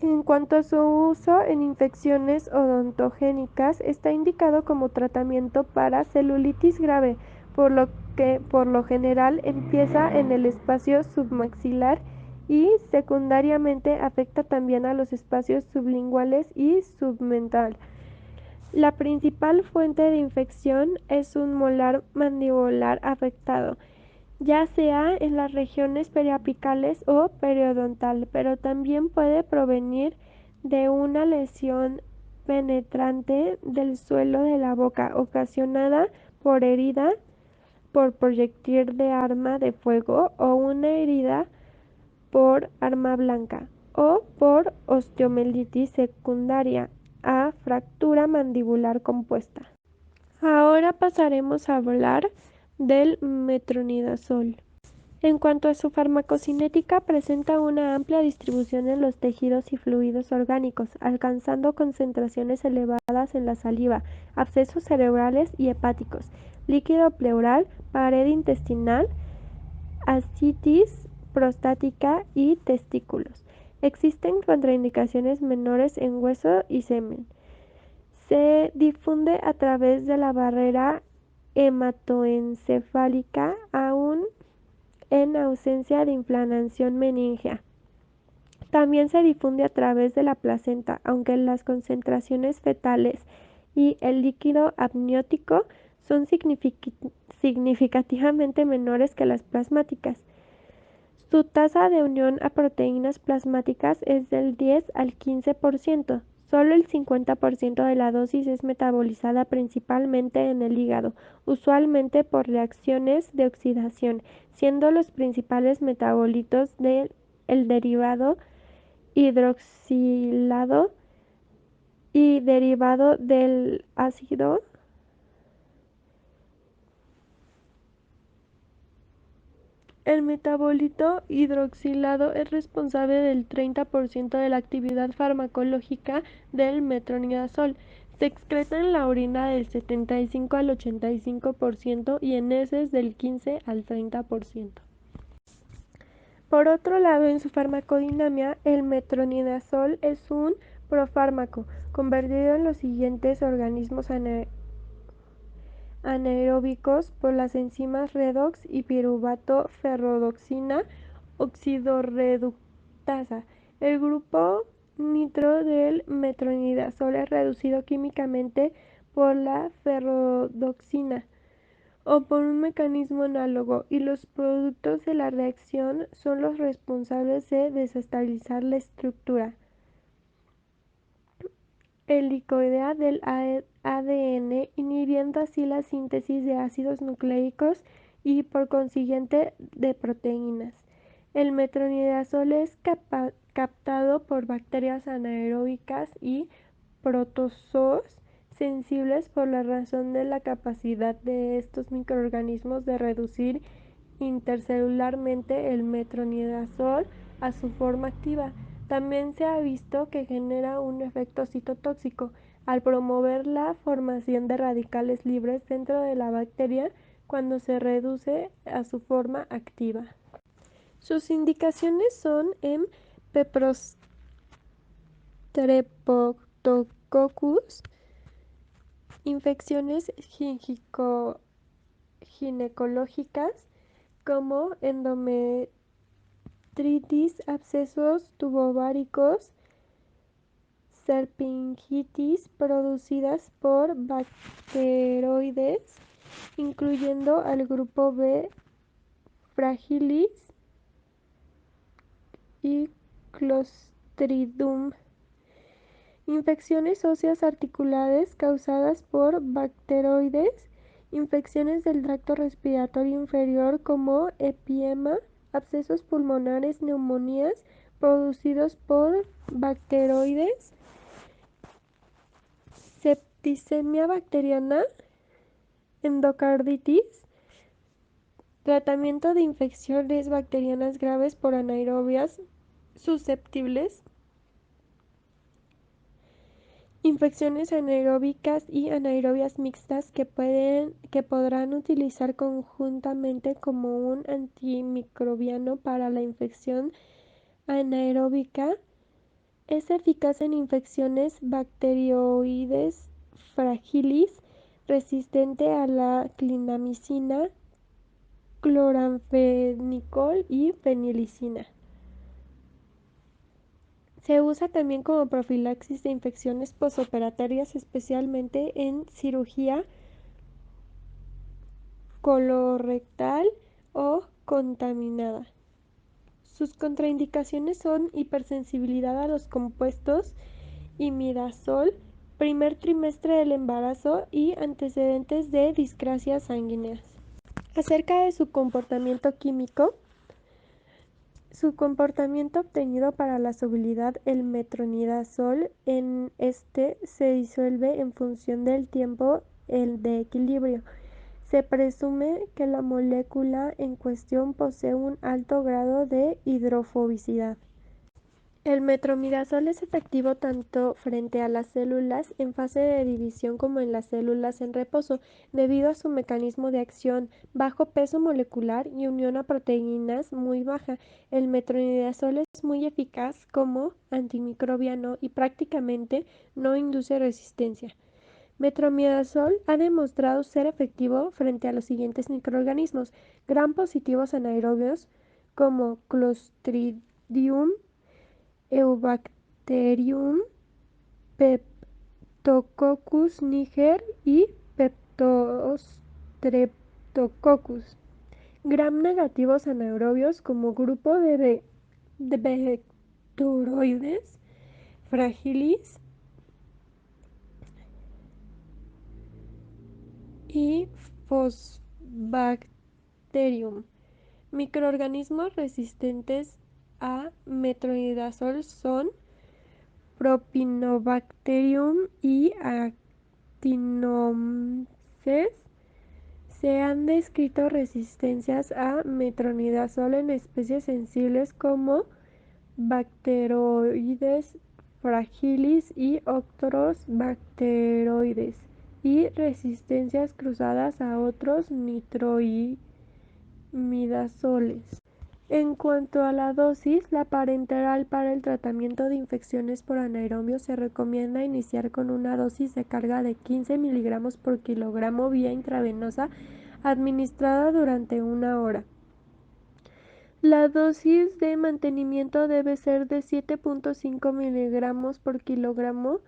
En cuanto a su uso en infecciones odontogénicas, está indicado como tratamiento para celulitis grave, por lo que por lo general empieza en el espacio submaxilar y secundariamente afecta también a los espacios sublinguales y submental. La principal fuente de infección es un molar mandibular afectado, ya sea en las regiones periapicales o periodontal, pero también puede provenir de una lesión penetrante del suelo de la boca ocasionada por herida por proyectil de arma de fuego o una herida por arma blanca o por osteomielitis secundaria a fractura mandibular compuesta. Ahora pasaremos a hablar del metronidazol. En cuanto a su farmacocinética, presenta una amplia distribución en los tejidos y fluidos orgánicos, alcanzando concentraciones elevadas en la saliva, abscesos cerebrales y hepáticos, líquido pleural, pared intestinal, ascitis prostática y testículos. Existen contraindicaciones menores en hueso y semen. Se difunde a través de la barrera hematoencefálica, aún en ausencia de inflamación meningea. También se difunde a través de la placenta, aunque las concentraciones fetales y el líquido amniótico son significativamente menores que las plasmáticas. Su tasa de unión a proteínas plasmáticas es del 10 al 15%. Solo el 50% de la dosis es metabolizada principalmente en el hígado, usualmente por reacciones de oxidación, siendo los principales metabolitos el derivado hidroxilado y derivado del ácido El metabolito hidroxilado es responsable del 30% de la actividad farmacológica del metronidazol. Se excreta en la orina del 75 al 85% y en heces del 15 al 30%. Por otro lado, en su farmacodinámica, el metronidazol es un profármaco convertido en los siguientes organismos anaeróbicos por las enzimas redox y piruvato ferrodoxina oxidorreductasa. El grupo nitro del metronidazol es reducido químicamente por la ferrodoxina o por un mecanismo análogo, y los productos de la reacción son los responsables de desestabilizar la estructura helicoidea del ADN, inhibiendo así la síntesis de ácidos nucleicos y por consiguiente de proteínas. El metronidazol es captado por bacterias anaeróbicas y protozoos sensibles por la razón de la capacidad de estos microorganismos de reducir intercelularmente el metronidazol a su forma activa. También se ha visto que genera un efecto citotóxico al promover la formación de radicales libres dentro de la bacteria cuando se reduce a su forma activa. Sus indicaciones son en Streptococcus, infecciones ginecológicas como endometritis, abscesos tubováricos, serpingitis producidas por bacteroides, incluyendo al grupo B fragilis y Clostridium. Infecciones óseas articulares causadas por bacteroides, infecciones del tracto respiratorio inferior como epiema, abscesos pulmonares, neumonías producidos por bacteroides, septicemia bacteriana, endocarditis, tratamiento de infecciones bacterianas graves por anaerobias susceptibles, infecciones anaeróbicas y anaerobias mixtas que podrán utilizar conjuntamente como un antimicrobiano para la infección anaeróbica. Es eficaz en infecciones bacteroides fragilis, resistente a la clindamicina, cloranfenicol y fenilicina. Se usa también como profilaxis de infecciones posoperatorias, especialmente en cirugía colorectal o contaminada. Sus contraindicaciones son hipersensibilidad a los compuestos imidazol, primer trimestre del embarazo y antecedentes de discrasias sanguíneas. Acerca de su comportamiento químico, su comportamiento obtenido para la solubilidad el metronidazol se disuelve en función del tiempo de equilibrio. Se presume que la molécula en cuestión posee un alto grado de hidrofobicidad. El metronidazol es efectivo tanto frente a las células en fase de división como en las células en reposo, debido a su mecanismo de acción, bajo peso molecular y unión a proteínas muy baja. El metronidazol es muy eficaz como antimicrobiano y prácticamente no induce resistencia. Metronidazol ha demostrado ser efectivo frente a los siguientes microorganismos gram positivos anaerobios como Clostridium Eubacterium, Peptococcus niger y Peptostreptococcus. Gram negativos anaerobios como grupo de Vectoroides fragilis y Fosbacterium. Microorganismos resistentes a metronidazol son Propionibacterium y Actinomyces. Se han descrito resistencias a metronidazol en especies sensibles como Bacteroides fragilis y otros bacteroides, y resistencias cruzadas a otros nitroimidazoles. En cuanto a la dosis, la parenteral para el tratamiento de infecciones por anaerobios se recomienda iniciar con una dosis de carga de 15 miligramos por kilogramo vía intravenosa administrada durante una hora. La dosis de mantenimiento debe ser de 7.5 miligramos por kilogramo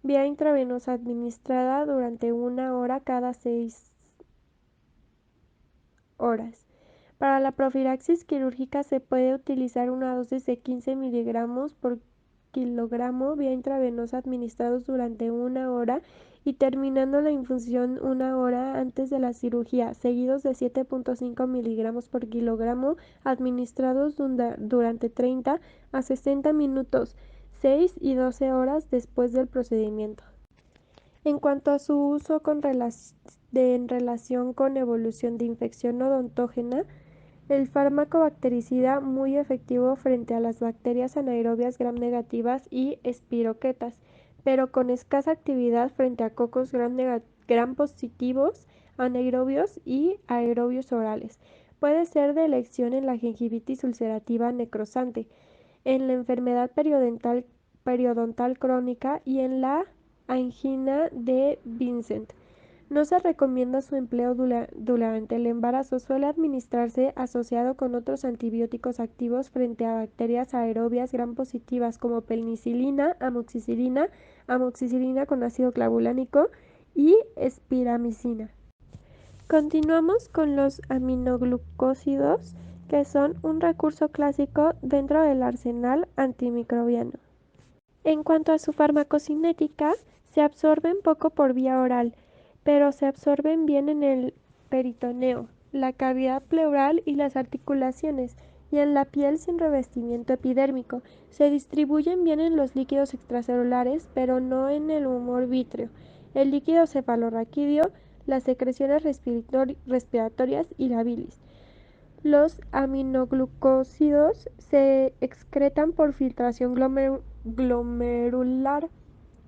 vía intravenosa administrada durante una hora cada 6 horas. Para la profilaxis quirúrgica se puede utilizar una dosis de 15 miligramos por kilogramo vía intravenosa administrados durante una hora y terminando la infusión una hora antes de la cirugía, seguidos de 7.5 miligramos por kilogramo administrados durante 30 a 60 minutos, 6 y 12 horas después del procedimiento. En cuanto a su uso en relación con evolución de infección odontógena, el fármaco bactericida muy efectivo frente a las bacterias anaerobias gram negativas y espiroquetas, pero con escasa actividad frente a cocos gram positivos, anaerobios y aerobios orales. Puede ser de elección en la gingivitis ulcerativa necrosante, en la enfermedad periodontal crónica y en la angina de Vincent. No se recomienda su empleo durante el embarazo. Suele administrarse asociado con otros antibióticos activos frente a bacterias aerobias gram positivas como penicilina, amoxicilina con ácido clavulánico y espiramicina. Continuamos con los aminoglucósidos, que son un recurso clásico dentro del arsenal antimicrobiano. En cuanto a su farmacocinética, se absorben poco por vía oral, pero se absorben bien en el peritoneo, la cavidad pleural y las articulaciones, y en la piel sin revestimiento epidérmico. Se distribuyen bien en los líquidos extracelulares, pero no en el humor vítreo, el líquido cefalorraquídeo, las secreciones respiratorias y la bilis. Los aminoglucósidos se excretan por filtración glomerular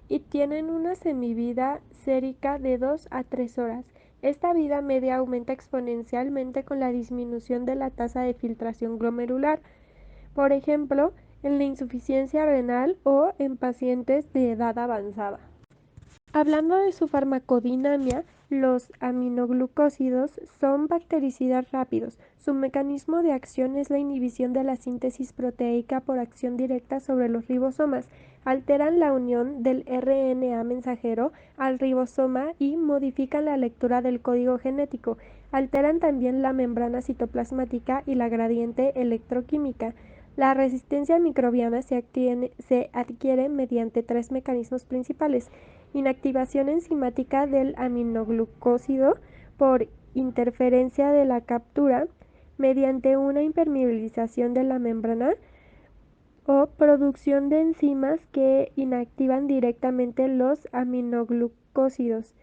y tienen una semivida sérica de 2 a 3 horas. Esta vida media aumenta exponencialmente con la disminución de la tasa de filtración glomerular, por ejemplo, en la insuficiencia renal o en pacientes de edad avanzada. Hablando de su farmacodinamia, los aminoglucósidos son bactericidas rápidos. Su mecanismo de acción es la inhibición de la síntesis proteica por acción directa sobre los ribosomas. Alteran la unión del RNA mensajero al ribosoma y modifican la lectura del código genético. Alteran también la membrana citoplasmática y la gradiente electroquímica. La resistencia microbiana se adquiere mediante 3 mecanismos principales: inactivación enzimática del aminoglucósido por interferencia de la captura mediante una impermeabilización de la membrana o producción de enzimas que inactivan directamente los aminoglucósidos,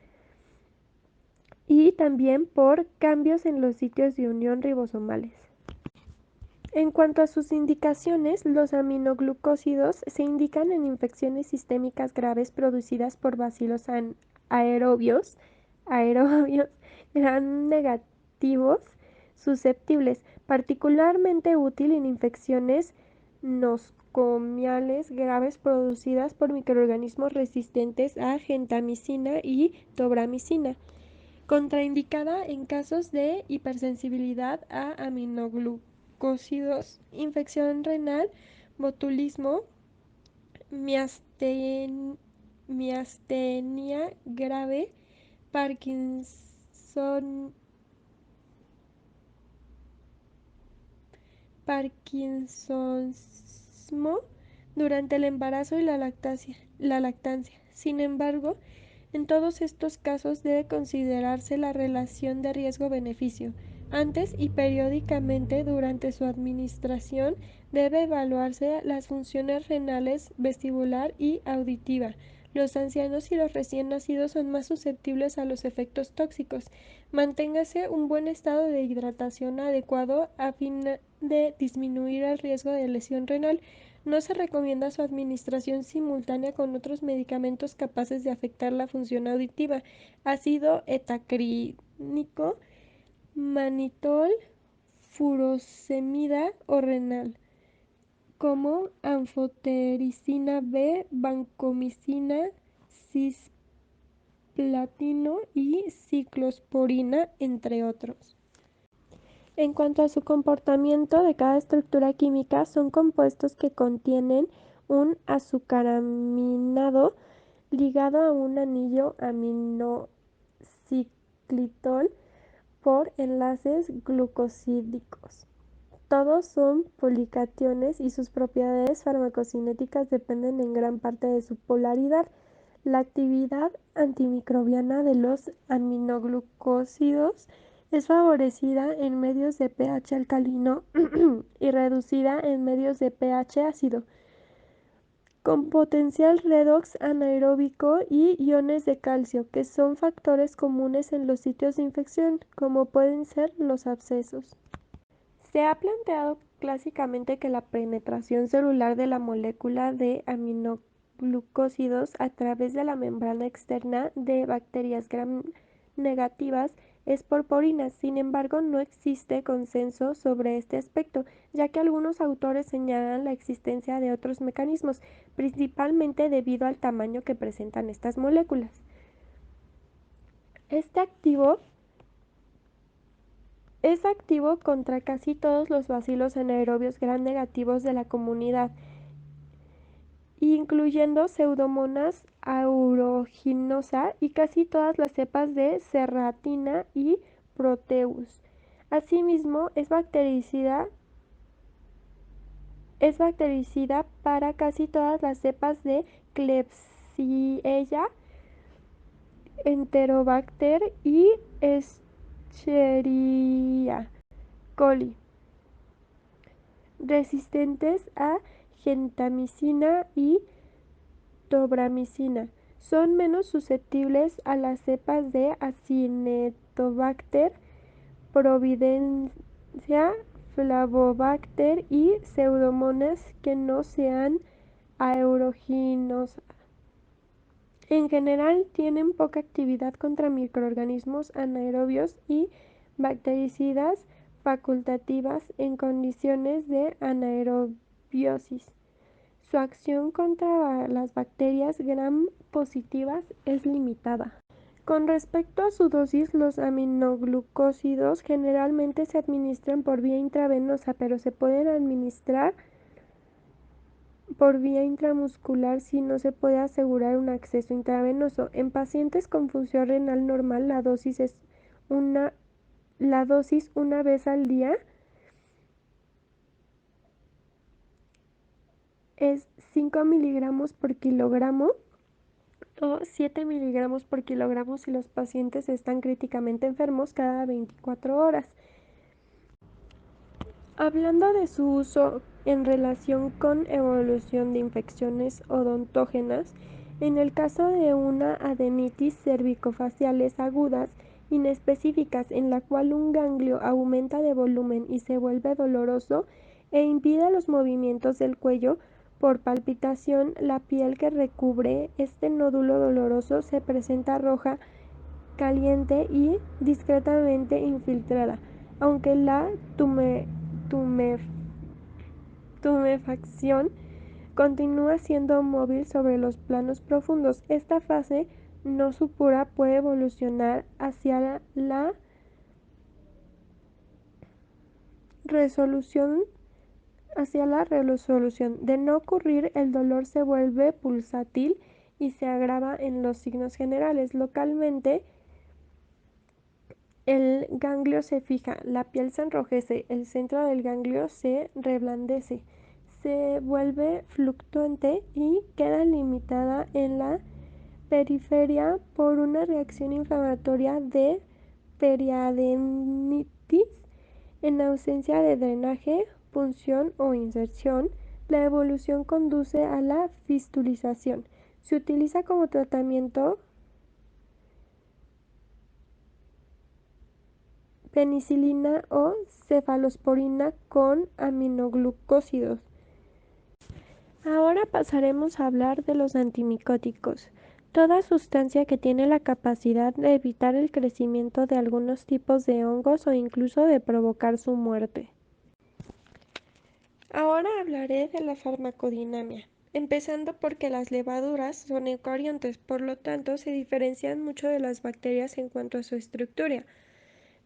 y también por cambios en los sitios de unión ribosomales. En cuanto a sus indicaciones, los aminoglucósidos se indican en infecciones sistémicas graves producidas por bacilos aerobios gram negativos susceptibles, particularmente útil en infecciones nosocomiales graves producidas por microorganismos resistentes a gentamicina y tobramicina. Contraindicada en casos de hipersensibilidad a aminoglucósidos, infección renal, botulismo, miastenia grave, parkinsonismo durante el embarazo y la lactancia. Sin embargo, en todos estos casos debe considerarse la relación de riesgo-beneficio. Antes y periódicamente durante su administración debe evaluarse las funciones renales, vestibular y auditiva. Los ancianos y los recién nacidos son más susceptibles a los efectos tóxicos. Manténgase un buen estado de hidratación adecuado a fin de disminuir el riesgo de lesión renal. No se recomienda su administración simultánea con otros medicamentos capaces de afectar la función auditiva: ácido hetacrínico, manitol, furosemida o renal, como anfotericina B, vancomicina, cisplatino y ciclosporina, entre otros. En cuanto a su comportamiento de cada estructura química, son compuestos que contienen un azucaraminado ligado a un anillo aminociclitol por enlaces glucosídicos. Todos son policationes y sus propiedades farmacocinéticas dependen en gran parte de su polaridad. La actividad antimicrobiana de los aminoglucósidos es favorecida en medios de pH alcalino y reducida en medios de pH ácido, con potencial redox anaeróbico y iones de calcio, que son factores comunes en los sitios de infección, como pueden ser los abscesos. Se ha planteado clásicamente que la penetración celular de la molécula de aminoglucósidos a través de la membrana externa de bacterias gram negativas es por porinas. Sin embargo, no existe consenso sobre este aspecto, ya que algunos autores señalan la existencia de otros mecanismos, principalmente debido al tamaño que presentan estas moléculas. Este activo es activo contra casi todos los bacilos anaerobios gram negativos de la comunidad, incluyendo Pseudomonas aeruginosa y casi todas las cepas de Serratina y Proteus. Asimismo, es bactericida para casi todas las cepas de Klebsiella, Enterobacter y Escherichia coli, resistentes a gentamicina y tobramicina. Son menos susceptibles a las cepas de Acinetobacter, Providencia, Flavobacter y Pseudomonas que no sean aeruginosas. En general, tienen poca actividad contra microorganismos anaerobios y bactericidas facultativas en condiciones de anaerobiosis. Su acción contra las bacterias gram positivas es limitada. Con respecto a su dosis, los aminoglucósidos generalmente se administran por vía intravenosa, pero se pueden administrar por vía intramuscular si no se puede asegurar un acceso intravenoso. En pacientes con función renal normal, la dosis una vez al día es 5 miligramos por kilogramo o 7 miligramos por kilogramo si los pacientes están críticamente enfermos cada 24 horas. Hablando de su uso en relación con evolución de infecciones odontógenas, en el caso de una adenitis cervicofaciales agudas inespecíficas en la cual un ganglio aumenta de volumen y se vuelve doloroso e impide los movimientos del cuello. Por palpitación, la piel que recubre este nódulo doloroso se presenta roja, caliente y discretamente infiltrada, aunque la tumefacción continúa siendo móvil sobre los planos profundos. Esta fase no supura puede evolucionar resolución hacia la resolución. De no ocurrir, el dolor se vuelve pulsátil y se agrava en los signos generales. Localmente, el ganglio se fija, la piel se enrojece, el centro del ganglio se reblandece, se vuelve fluctuante y queda limitada en la periferia por una reacción inflamatoria de periadenitis. En ausencia de drenaje, punción o inserción, la evolución conduce a la fistulización. Se utiliza como tratamiento penicilina o cefalosporina con aminoglucósidos. Ahora pasaremos a hablar de los antimicóticos. Toda sustancia que tiene la capacidad de evitar el crecimiento de algunos tipos de hongos o incluso de provocar su muerte. Ahora hablaré de la farmacodinamia, empezando porque las levaduras son eucariontes, por lo tanto se diferencian mucho de las bacterias en cuanto a su estructura,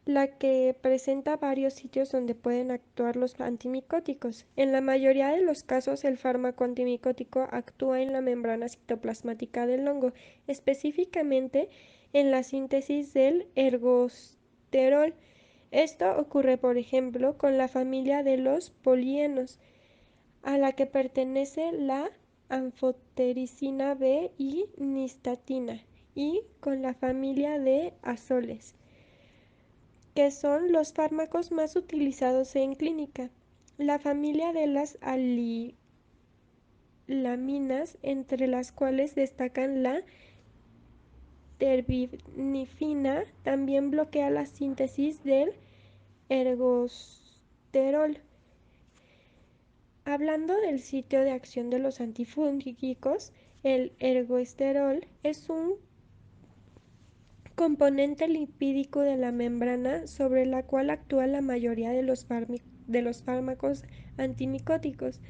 la que presenta varios sitios donde pueden actuar los antimicóticos. En la mayoría de los casos, el fármaco antimicótico actúa en la membrana citoplasmática del hongo, específicamente en la síntesis del ergosterol. Esto ocurre, por ejemplo, con la familia de los polienos, a la que pertenece la anfotericina B y nistatina, y con la familia de azoles, que son los fármacos más utilizados en clínica. La familia de las alilaminas, entre las cuales destacan la terbinafina, también bloquea la síntesis del ergosterol. Hablando del sitio de acción de los antifúngicos, el ergosterol es un componente lipídico de la membrana sobre la cual actúa la mayoría de los fármacos antimicóticos.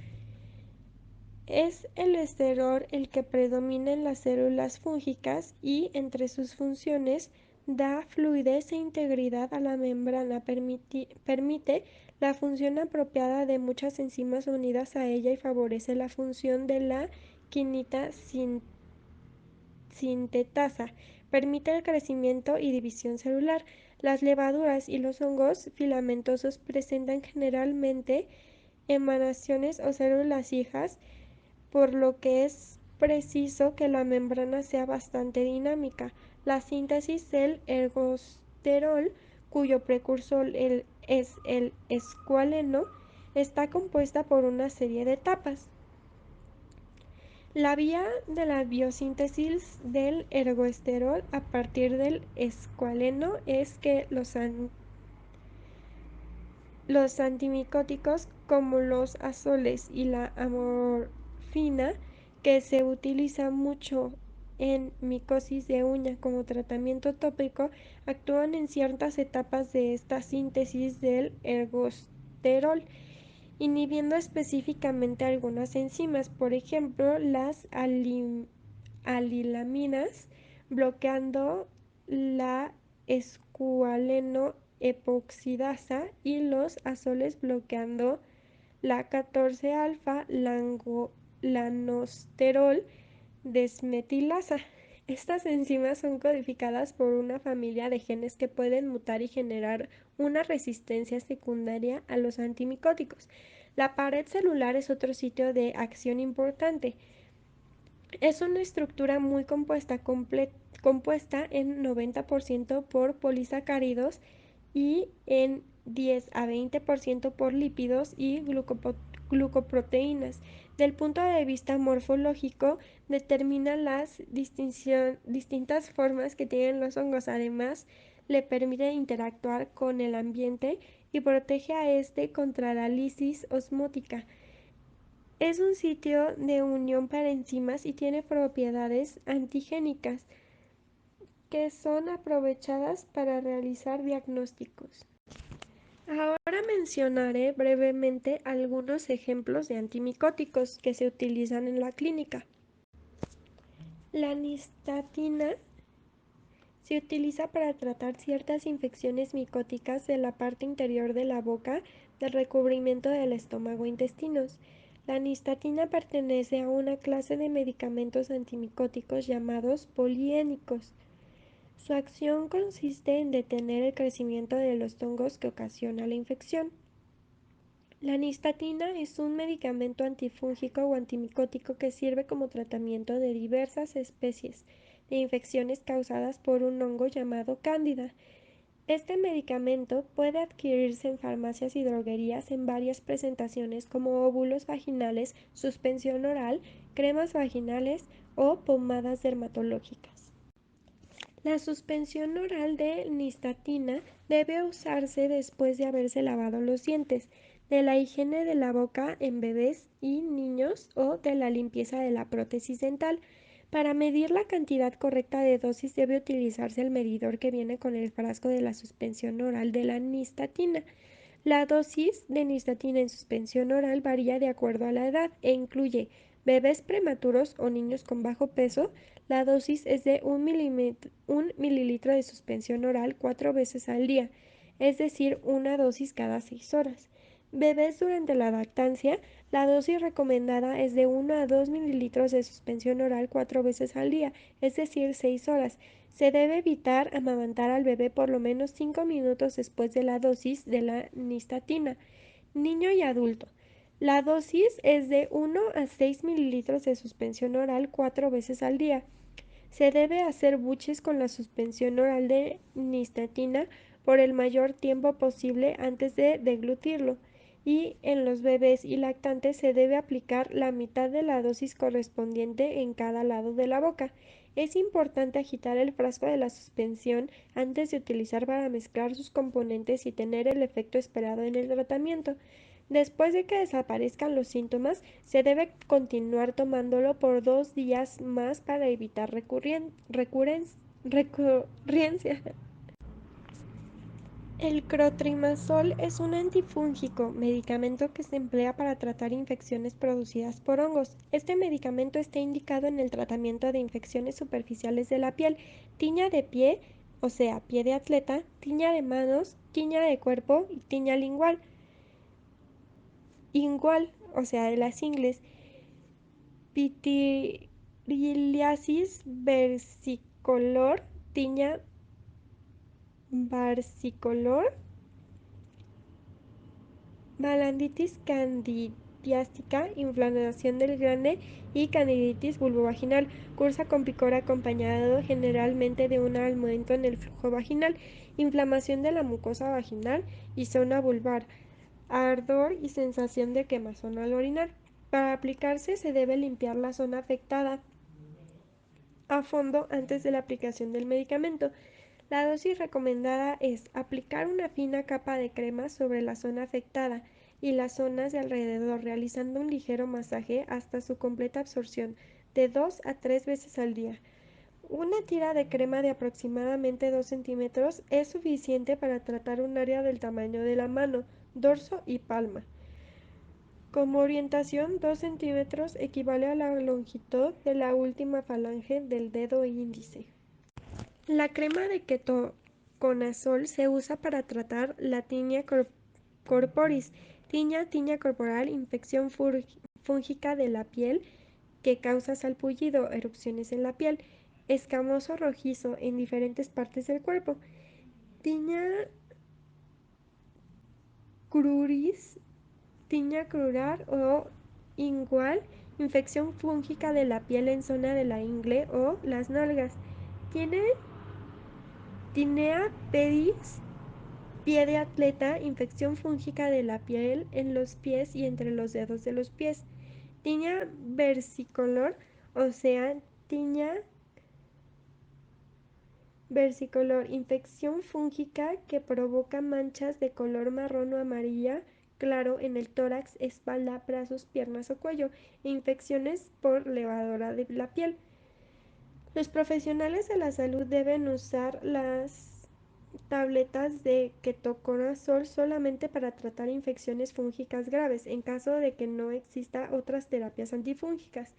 Es el esterol el que predomina en las células fúngicas y, entre sus funciones, da fluidez e integridad a la membrana, permite la función apropiada de muchas enzimas unidas a ella y favorece la función de la quinina sintetasa, permite el crecimiento y división celular. Las levaduras y los hongos filamentosos presentan generalmente emanaciones o células hijas, por lo que es preciso que la membrana sea bastante dinámica. La síntesis del ergosterol, cuyo precursor es el escualeno, está compuesta por una serie de etapas. La vía de la biosíntesis del ergosterol a partir del escualeno es que los antimicóticos como los azoles y la amorfina, que se utiliza mucho en micosis de uña como tratamiento tópico, actúan en ciertas etapas de esta síntesis del ergosterol, inhibiendo específicamente algunas enzimas, por ejemplo las alilaminas, bloqueando la escualeno epoxidasa, y los azoles bloqueando la 14-alfa lanosterol desmetilasa. Estas enzimas son codificadas por una familia de genes que pueden mutar y generar una resistencia secundaria a los antimicóticos. La pared celular es otro sitio de acción importante. Es una estructura muy compuesta en 90% por polisacáridos y en 10 a 20% por lípidos y glucoproteínas. Del punto de vista morfológico, determina las distintas formas que tienen los hongos. Además le permite interactuar con el ambiente y protege a este contra la lisis osmótica. Es un sitio de unión para enzimas y tiene propiedades antigénicas que son aprovechadas para realizar diagnósticos. Ahora mencionaré brevemente algunos ejemplos de antimicóticos que se utilizan en la clínica. La nistatina se utiliza para tratar ciertas infecciones micóticas de la parte interior de la boca, del recubrimiento del estómago e intestinos. La nistatina pertenece a una clase de medicamentos antimicóticos llamados poliénicos. Su acción consiste en detener el crecimiento de los hongos que ocasiona la infección. La nistatina es un medicamento antifúngico o antimicótico que sirve como tratamiento de diversas especies de infecciones causadas por un hongo llamado Cándida. Este medicamento puede adquirirse en farmacias y droguerías en varias presentaciones como óvulos vaginales, suspensión oral, cremas vaginales o pomadas dermatológicas. La suspensión oral de nistatina debe usarse después de haberse lavado los dientes, de la higiene de la boca en bebés y niños o de la limpieza de la prótesis dental. Para medir la cantidad correcta de dosis debe utilizarse el medidor que viene con el frasco de la suspensión oral de la nistatina. La dosis de nistatina en suspensión oral varía de acuerdo a la edad e incluye bebés prematuros o niños con bajo peso. La dosis es de 1 mililitro de suspensión oral 4 veces al día, es decir, una dosis cada 6 horas. Bebés durante la lactancia, la dosis recomendada es de 1 a 2 mililitros de suspensión oral 4 veces al día, es decir, 6 horas. Se debe evitar amamantar al bebé por lo menos 5 minutos después de la dosis de la nistatina. Niño y adulto. La dosis es de 1 a 6 mililitros de suspensión oral 4 veces al día. Se debe hacer buches con la suspensión oral de nistatina por el mayor tiempo posible antes de deglutirlo. Y en los bebés y lactantes se debe aplicar la mitad de la dosis correspondiente en cada lado de la boca. Es importante agitar el frasco de la suspensión antes de utilizar para mezclar sus componentes y tener el efecto esperado en el tratamiento. Después de que desaparezcan los síntomas, se debe continuar tomándolo por 2 días más para evitar recurrencia. El clotrimazol es un antifúngico, medicamento que se emplea para tratar infecciones producidas por hongos. Este medicamento está indicado en el tratamiento de infecciones superficiales de la piel, tiña de pie, o sea, pie de atleta, tiña de manos, tiña de cuerpo y tiña lingual. Ingual, o sea, de las ingles, pityriasis versicolor, tiña versicolor, malanditis candidiástica, inflamación del glande y candiditis vulvovaginal. Cursa con picor acompañado generalmente de un aumento en el flujo vaginal, inflamación de la mucosa vaginal y zona vulvar, ardor y sensación de quemazón al orinar. Para aplicarse se debe limpiar la zona afectada a fondo antes de la aplicación del medicamento. La dosis recomendada es aplicar una fina capa de crema sobre la zona afectada y las zonas de alrededor, realizando un ligero masaje hasta su completa absorción, de 2 a 3 veces al día. Una tira de crema de aproximadamente 2 centímetros es suficiente para tratar un área del tamaño de la mano, dorso y palma. Como orientación, 2 centímetros equivale a la longitud de la última falange del dedo índice. La crema de ketoconazol se usa para tratar la tinea corporis, tiña corporal, infección fúngica de la piel que causa salpullido, erupciones en la piel, escamoso rojizo en diferentes partes del cuerpo, tiña cruris, tiña crurar o ingual, infección fúngica de la piel en zona de la ingle o las nalgas. Tiene tinea pedis, pie de atleta, infección fúngica de la piel en los pies y entre los dedos de los pies. Tiña versicolor, o sea, tiña Versicolor, infección fúngica que provoca manchas de color marrón o amarilla claro en el tórax, espalda, brazos, piernas o cuello, e infecciones por levadura de la piel. Los profesionales de la salud deben usar las tabletas de ketoconazol solamente para tratar infecciones fúngicas graves, en caso de que no exista otras terapias antifúngicas.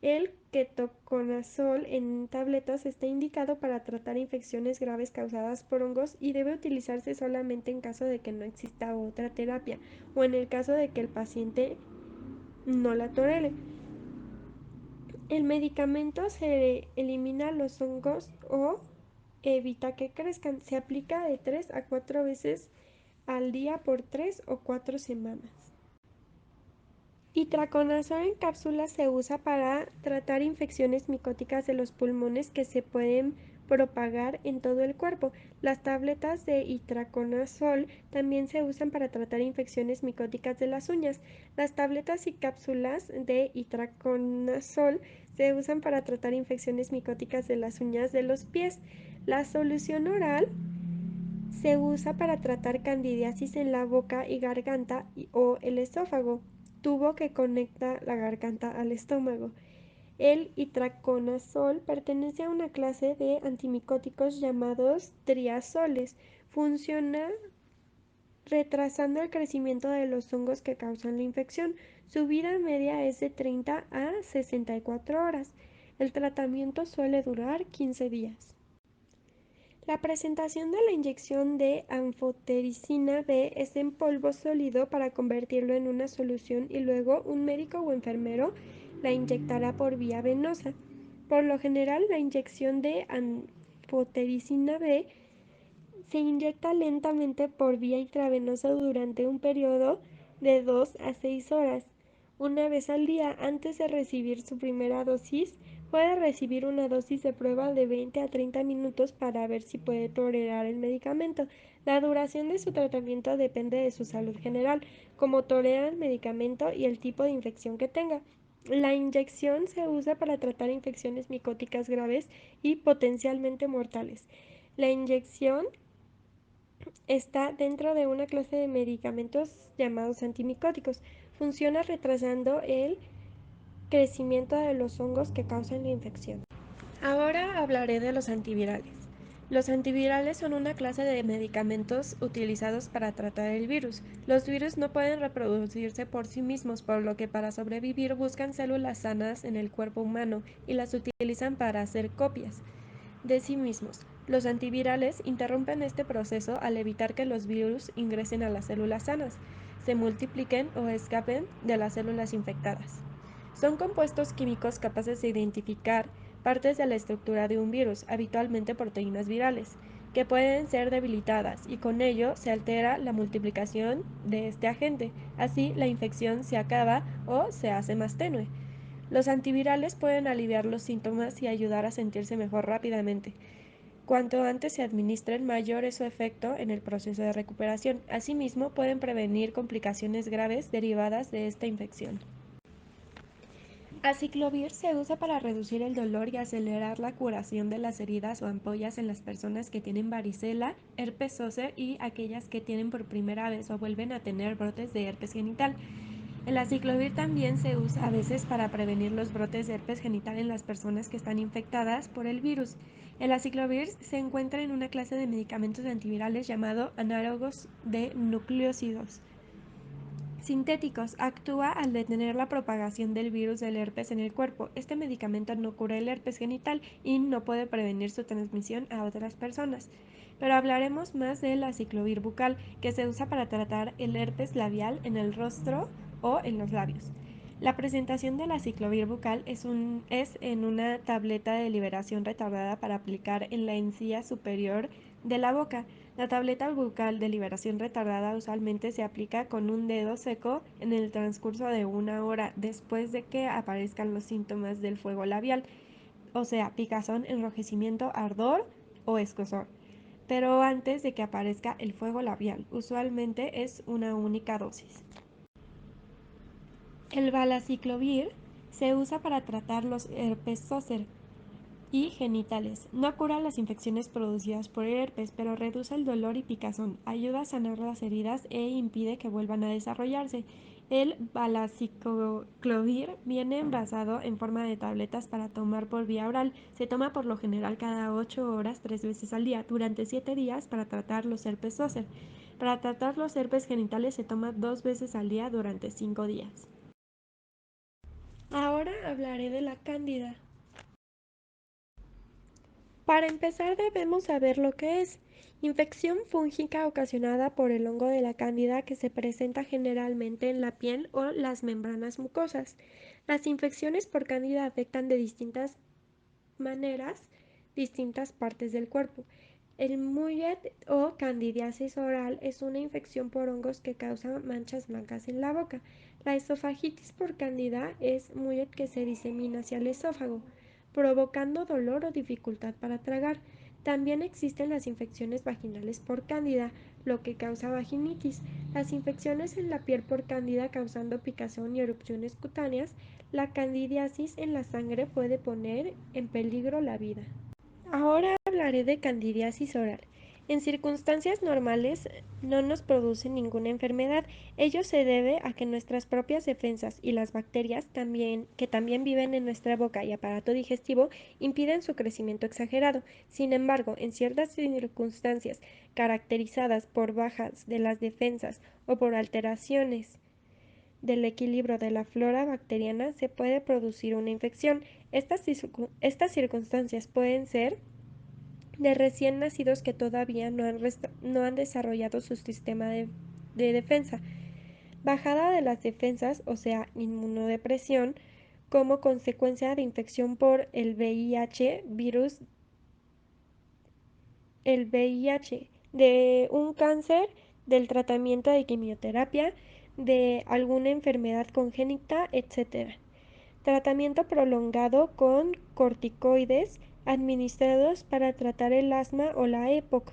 El ketoconazol en tabletas está indicado para tratar infecciones graves causadas por hongos y debe utilizarse solamente en caso de que no exista otra terapia o en el caso de que el paciente no la tolere. El medicamento se elimina los hongos o evita que crezcan. Se aplica de 3 a 4 veces al día por 3 o 4 semanas. Itraconazol en cápsulas se usa para tratar infecciones micóticas de los pulmones que se pueden propagar en todo el cuerpo. Las tabletas de itraconazol también se usan para tratar infecciones micóticas de las uñas. Las tabletas y cápsulas de itraconazol se usan para tratar infecciones micóticas de las uñas de los pies. La solución oral se usa para tratar candidiasis en la boca y garganta o el esófago, tubo que conecta la garganta al estómago. El itraconazol pertenece a una clase de antimicóticos llamados triazoles. Funciona retrasando el crecimiento de los hongos que causan la infección. Su vida media es de 30 a 64 horas. El tratamiento suele durar 15 días. La presentación de la inyección de anfotericina B es en polvo sólido para convertirlo en una solución y luego un médico o enfermero la inyectará por vía venosa. Por lo general, la inyección de anfotericina B se inyecta lentamente por vía intravenosa durante un periodo de 2 a 6 horas. Una vez al día, antes de recibir su primera dosis, puede recibir una dosis de prueba de 20 a 30 minutos para ver si puede tolerar el medicamento. La duración de su tratamiento depende de su salud general, cómo tolera el medicamento y el tipo de infección que tenga. La inyección se usa para tratar infecciones micóticas graves y potencialmente mortales. La inyección está dentro de una clase de medicamentos llamados antimicóticos. Funciona retrasando el crecimiento de los hongos que causan la infección. Ahora hablaré de los antivirales. Los antivirales son una clase de medicamentos utilizados para tratar el virus. Los virus no pueden reproducirse por sí mismos, por lo que para sobrevivir buscan células sanas en el cuerpo humano y las utilizan para hacer copias de sí mismos. Los antivirales interrumpen este proceso al evitar que los virus ingresen a las células sanas, se multipliquen o escapen de las células infectadas. Son compuestos químicos capaces de identificar partes de la estructura de un virus, habitualmente proteínas virales, que pueden ser debilitadas y con ello se altera la multiplicación de este agente. Así, la infección se acaba o se hace más tenue. Los antivirales pueden aliviar los síntomas y ayudar a sentirse mejor rápidamente. Cuanto antes se administren, mayor es su efecto en el proceso de recuperación. Asimismo, pueden prevenir complicaciones graves derivadas de esta infección. Aciclovir se usa para reducir el dolor y acelerar la curación de las heridas o ampollas en las personas que tienen varicela, herpes zóster y aquellas que tienen por primera vez o vuelven a tener brotes de herpes genital. El aciclovir también se usa a veces para prevenir los brotes de herpes genital en las personas que están infectadas por el virus. El aciclovir se encuentra en una clase de medicamentos antivirales llamado análogos de nucleósidos sintéticos. Actúa al detener la propagación del virus del herpes en el cuerpo. Este medicamento no cura el herpes genital y no puede prevenir su transmisión a otras personas. Pero hablaremos más del aciclovir bucal, que se usa para tratar el herpes labial en el rostro o en los labios. La presentación del aciclovir bucal es en una tableta de liberación retardada para aplicar en la encía superior de la boca. La tableta bucal de liberación retardada usualmente se aplica con un dedo seco en el transcurso de 1 hora después de que aparezcan los síntomas del fuego labial, o sea, picazón, enrojecimiento, ardor o escozor, pero antes de que aparezca el fuego labial. Usualmente es una única dosis. El valaciclovir se usa para tratar los herpes zóster. Y genitales. No cura las infecciones producidas por el herpes, pero reduce el dolor y picazón, ayuda a sanar las heridas e impide que vuelvan a desarrollarse. El balaciclovir viene envasado en forma de tabletas para tomar por vía oral. Se toma por lo general cada 8 horas, 3 veces al día, durante 7 días para tratar los herpes zóster. Para tratar los herpes genitales se toma 2 veces al día durante 5 días. Ahora hablaré de la cándida. Para empezar debemos saber lo que es. Infección fúngica ocasionada por el hongo de la cándida que se presenta generalmente en la piel o las membranas mucosas. Las infecciones por cándida afectan de distintas maneras distintas partes del cuerpo. El Muyet o candidiasis oral es una infección por hongos que causa manchas blancas en la boca. La esofagitis por cándida es Muyet que se disemina hacia el esófago, provocando dolor o dificultad para tragar. También existen las infecciones vaginales por cándida, lo que causa vaginitis, las infecciones en la piel por cándida causando picazón y erupciones cutáneas. La candidiasis en la sangre puede poner en peligro la vida. Ahora hablaré de candidiasis oral. En circunstancias normales no nos produce ninguna enfermedad. Ello se debe a que nuestras propias defensas y las bacterias que también viven en nuestra boca y aparato digestivo impiden su crecimiento exagerado. Sin embargo, en ciertas circunstancias caracterizadas por bajas de las defensas o por alteraciones del equilibrio de la flora bacteriana se puede producir una infección. Estas circunstancias pueden ser de recién nacidos que todavía no han desarrollado su sistema de defensa, bajada de las defensas, o sea, inmunodepresión, como consecuencia de infección por el VIH, de un cáncer, del tratamiento de quimioterapia, de alguna enfermedad congénita, etc. Tratamiento prolongado con corticoides administrados para tratar el asma o la EPOC.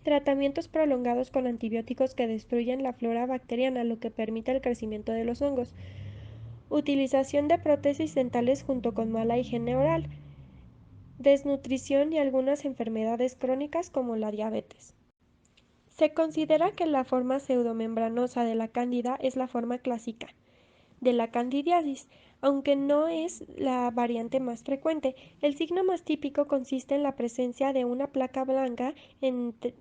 Tratamientos prolongados con antibióticos que destruyen la flora bacteriana, lo que permite el crecimiento de los hongos. Utilización de prótesis dentales junto con mala higiene oral. Desnutrición y algunas enfermedades crónicas como la diabetes. Se considera que la forma pseudomembranosa de la cándida es la forma clásica de la candidiasis, aunque no es la variante más frecuente. El signo más típico consiste en la presencia de una placa blanda entre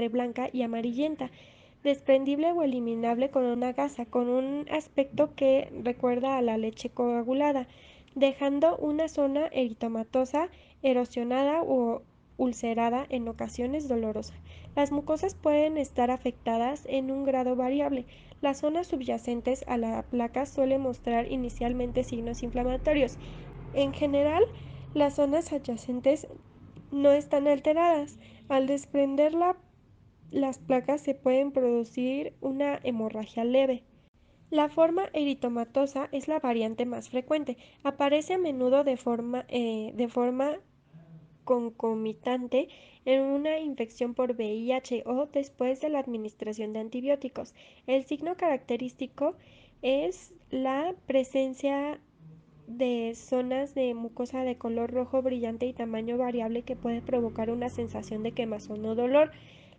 blanca y amarillenta, desprendible o eliminable con una gasa, con un aspecto que recuerda a la leche coagulada, dejando una zona eritematosa, erosionada o ulcerada, en ocasiones dolorosa. Las mucosas pueden estar afectadas en un grado variable. Las zonas subyacentes a la placa suelen mostrar inicialmente signos inflamatorios. En general, las zonas adyacentes no están alteradas. Al desprender las placas se pueden producir una hemorragia leve. La forma eritematosa es la variante más frecuente. Aparece a menudo de forma concomitante en una infección por VIH o después de la administración de antibióticos. El signo característico es la presencia de zonas de mucosa de color rojo brillante y tamaño variable que puede provocar una sensación de quemazón o dolor.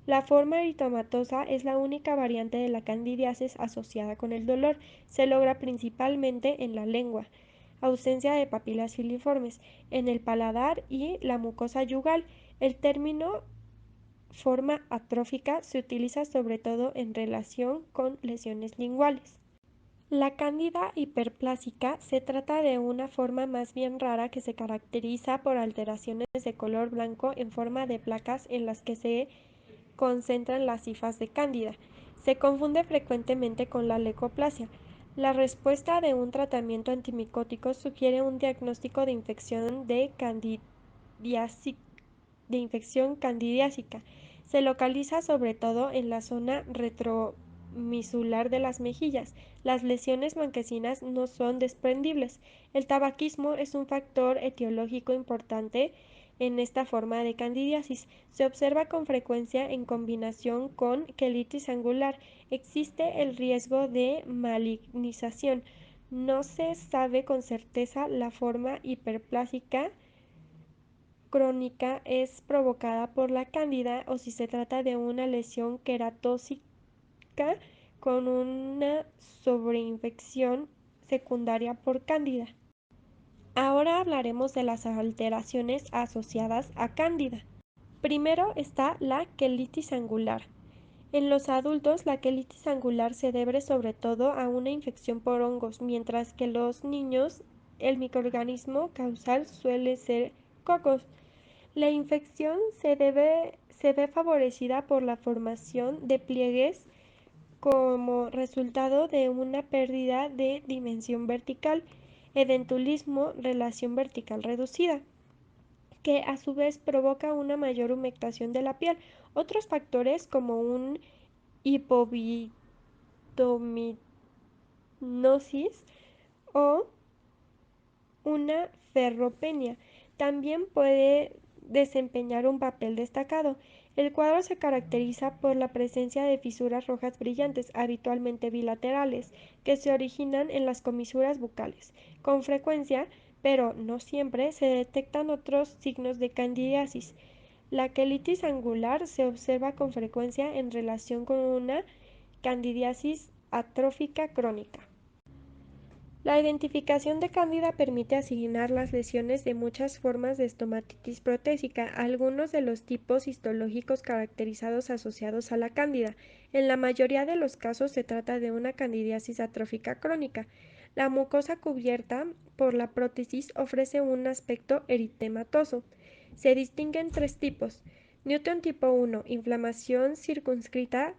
La forma eritematosa es la única variante de la candidiasis asociada con el dolor. Se logra principalmente en la lengua, ausencia de papilas filiformes, en el paladar y la mucosa yugal. El término forma atrófica se utiliza sobre todo en relación con lesiones linguales. La cándida hiperplásica se trata de una forma más bien rara que se caracteriza por alteraciones de color blanco en forma de placas en las que se concentran las hifas de cándida. Se confunde frecuentemente con la leucoplasia. La respuesta de un tratamiento antimicótico sugiere un diagnóstico de infección candidiásica. Se localiza sobre todo en la zona retromisular de las mejillas. Las lesiones blanquecinas no son desprendibles. El tabaquismo es un factor etiológico importante en esta forma de candidiasis. Se observa con frecuencia en combinación con quelitis angular. Existe el riesgo de malignización. No se sabe con certeza la forma hiperplásica crónica es provocada por la cándida o si se trata de una lesión queratóxica con una sobreinfección secundaria por cándida. Ahora hablaremos de las alteraciones asociadas a cándida. Primero está la quelitis angular. En los adultos, la quelitis angular se debe sobre todo a una infección por hongos, mientras que en los niños el microorganismo causal suele ser cocos. La infección se ve favorecida por la formación de pliegues como resultado de una pérdida de dimensión vertical, edentulismo, relación vertical reducida, que a su vez provoca una mayor humectación de la piel. Otros factores como un hipovitaminosis o una ferropenia también puede desempeñar un papel destacado. El cuadro se caracteriza por la presencia de fisuras rojas brillantes, habitualmente bilaterales, que se originan en las comisuras bucales. Con frecuencia, pero no siempre, se detectan otros signos de candidiasis. La quelitis angular se observa con frecuencia en relación con una candidiasis atrófica crónica. La identificación de cándida permite asignar las lesiones de muchas formas de estomatitis protésica, algunos de los tipos histológicos caracterizados asociados a la cándida. En la mayoría de los casos se trata de una candidiasis atrófica crónica. La mucosa cubierta por la prótesis ofrece un aspecto eritematoso. Se distinguen tres tipos. Newton tipo 1, inflamación circunscrita,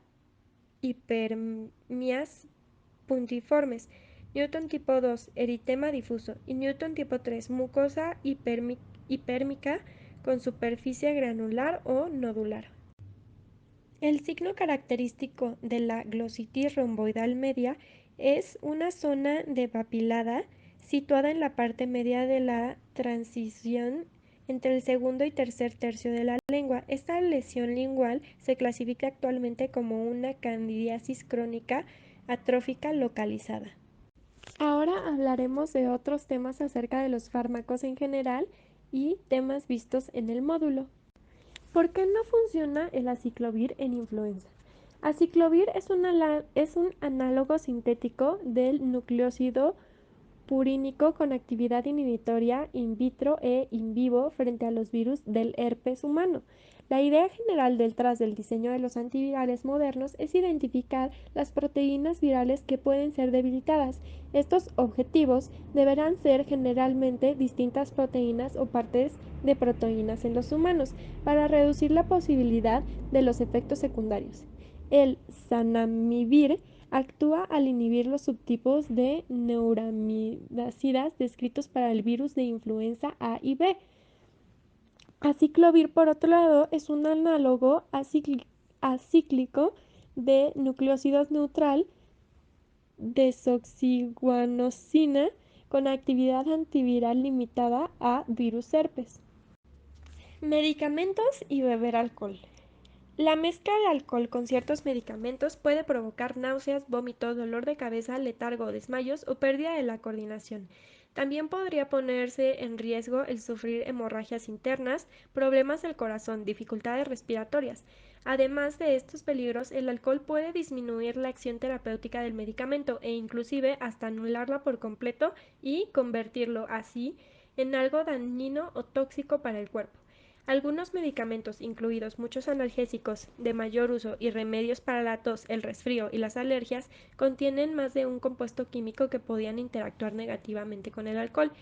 hipermias puntiformes. Newton tipo 2, eritema difuso. Y Newton tipo 3, mucosa hipérmica con superficie granular o nodular. El signo característico de la glositis romboidal media es una zona de papilada situada en la parte media de la transición entre el segundo y tercer tercio de la lengua. Esta lesión lingual se clasifica actualmente como una candidiasis crónica atrófica localizada. Ahora hablaremos de otros temas acerca de los fármacos en general y temas vistos en el módulo. ¿Por qué no funciona el aciclovir en influenza? Aciclovir es un análogo sintético del nucleósido purínico con actividad inhibitoria in vitro e in vivo frente a los virus del herpes humano. La idea general detrás del diseño de los antivirales modernos es identificar las proteínas virales que pueden ser debilitadas. Estos objetivos deberán ser generalmente distintas proteínas o partes de proteínas en los humanos para reducir la posibilidad de los efectos secundarios. El zanamivir actúa al inhibir los subtipos de neuramidácidas descritos para el virus de influenza A y B. Aciclovir, por otro lado, es un análogo acíclico de nucleósidos neutral desoxiguanosina con actividad antiviral limitada a virus herpes. Medicamentos y beber alcohol. La mezcla de alcohol con ciertos medicamentos puede provocar náuseas, vómitos, dolor de cabeza, letargo, desmayos o pérdida de la coordinación. También podría ponerse en riesgo el sufrir hemorragias internas, problemas del corazón, dificultades respiratorias. Además de estos peligros, el alcohol puede disminuir la acción terapéutica del medicamento e inclusive hasta anularla por completo y convertirlo así en algo dañino o tóxico para el cuerpo. Algunos medicamentos, incluidos muchos analgésicos de mayor uso y remedios para la tos, el resfrío y las alergias, contienen más de un compuesto químico que podían interactuar negativamente con el alcohol.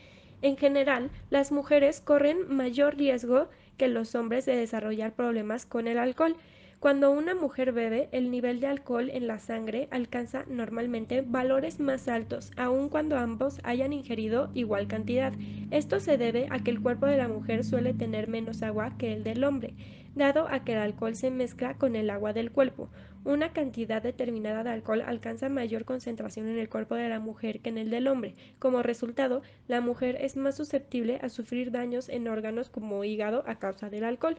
En general, las mujeres corren mayor riesgo que los hombres de desarrollar problemas con el alcohol. Cuando una mujer bebe, el nivel de alcohol en la sangre alcanza normalmente valores más altos, aun cuando ambos hayan ingerido igual cantidad. Esto se debe a que el cuerpo de la mujer suele tener menos agua que el del hombre, dado a que el alcohol se mezcla con el agua del cuerpo. Una cantidad determinada de alcohol alcanza mayor concentración en el cuerpo de la mujer que en el del hombre. Como resultado, la mujer es más susceptible a sufrir daños en órganos como hígado a causa del alcohol.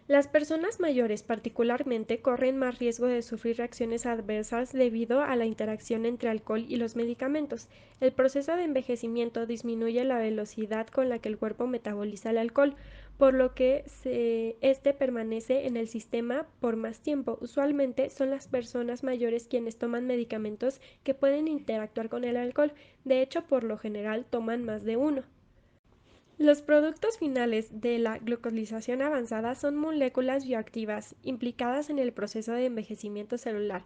Las personas mayores particularmente corren más riesgo de sufrir reacciones adversas debido a la interacción entre alcohol y los medicamentos. El proceso de envejecimiento disminuye la velocidad con la que el cuerpo metaboliza el alcohol, por lo que este permanece en el sistema por más tiempo. Usualmente son las personas mayores quienes toman medicamentos que pueden interactuar con el alcohol. De hecho, por lo general toman más de uno. Los productos finales de la glucosilación avanzada son moléculas bioactivas implicadas en el proceso de envejecimiento celular,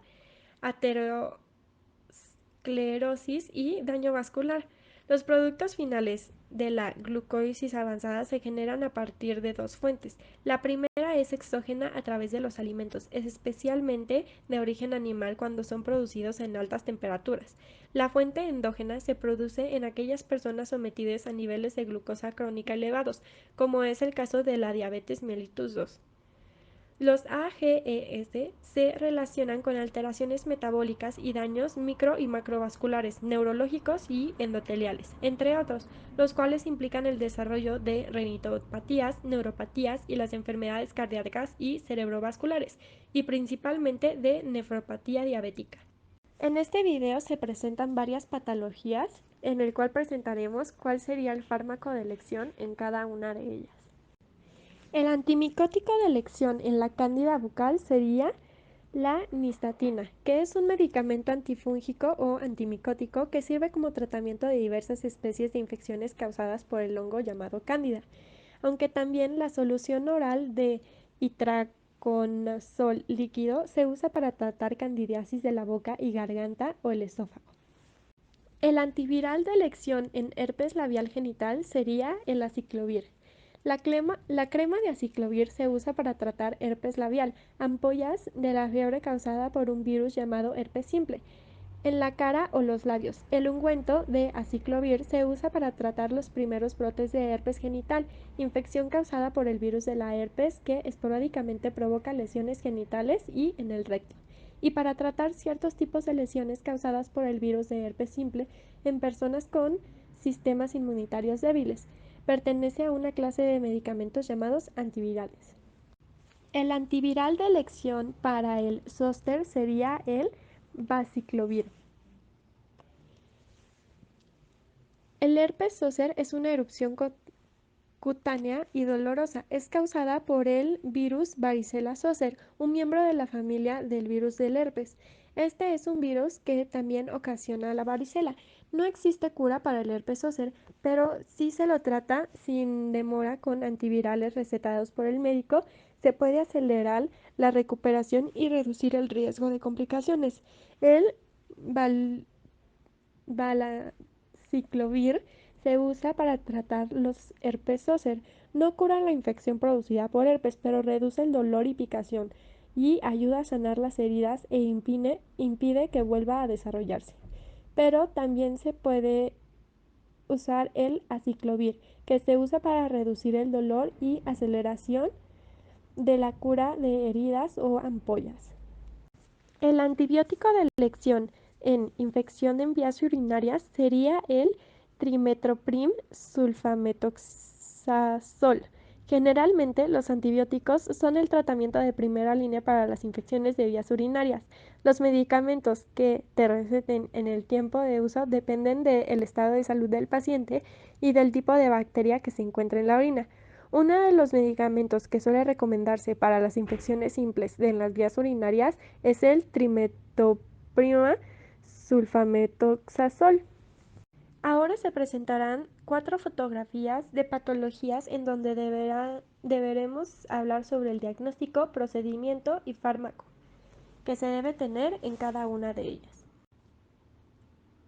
aterosclerosis y daño vascular. Los productos finales de la glucólisis avanzada se generan a partir de dos fuentes. La primera es exógena a través de los alimentos, especialmente de origen animal cuando son producidos en altas temperaturas. La fuente endógena se produce en aquellas personas sometidas a niveles de glucosa crónica elevados, como es el caso de la diabetes mellitus 2. Los AGEs se relacionan con alteraciones metabólicas y daños micro y macrovasculares, neurológicos y endoteliales, entre otros, los cuales implican el desarrollo de retinopatías, neuropatías y las enfermedades cardíacas y cerebrovasculares, y principalmente de nefropatía diabética. En este video se presentan varias patologías, en el cual presentaremos cuál sería el fármaco de elección en cada una de ellas. El antimicótico de elección en la cándida bucal sería la nistatina, que es un medicamento antifúngico o antimicótico que sirve como tratamiento de diversas especies de infecciones causadas por el hongo llamado cándida, aunque también la solución oral de itraconazol líquido se usa para tratar candidiasis de la boca y garganta o el esófago. El antiviral de elección en herpes labial genital sería el aciclovir. La crema de aciclovir se usa para tratar herpes labial, ampollas de la fiebre causada por un virus llamado herpes simple, en la cara o los labios. El ungüento de aciclovir se usa para tratar los primeros brotes de herpes genital, infección causada por el virus de la herpes que esporádicamente provoca lesiones genitales y en el recto, y para tratar ciertos tipos de lesiones causadas por el virus de herpes simple en personas con sistemas inmunitarios débiles. Pertenece a una clase de medicamentos llamados antivirales. El antiviral de elección para el zóster sería el baciclovir. El herpes zóster es una erupción cutánea y dolorosa. Es causada por el virus varicela zoster, un miembro de la familia del virus del herpes. Este es un virus que también ocasiona la varicela. No existe cura para el herpes zóster, pero si se lo trata sin demora con antivirales recetados por el médico, se puede acelerar la recuperación y reducir el riesgo de complicaciones. El valaciclovir se usa para tratar los herpes zóster. No cura la infección producida por herpes, pero reduce el dolor y picación y ayuda a sanar las heridas e impide que vuelva a desarrollarse. Pero también se puede usar el aciclovir, que se usa para reducir el dolor y aceleración de la cura de heridas o ampollas. El antibiótico de elección en infección en vías urinarias sería el trimetoprim sulfametoxazol. Generalmente, los antibióticos son el tratamiento de primera línea para las infecciones de vías urinarias. Los medicamentos que te receten en el tiempo de uso dependen del estado de salud del paciente y del tipo de bacteria que se encuentra en la orina. Uno de los medicamentos que suele recomendarse para las infecciones simples de las vías urinarias es el trimetoprima sulfametoxazol. Ahora se presentarán 4 fotografías de patologías en donde deberemos hablar sobre el diagnóstico, procedimiento y fármaco que se debe tener en cada una de ellas.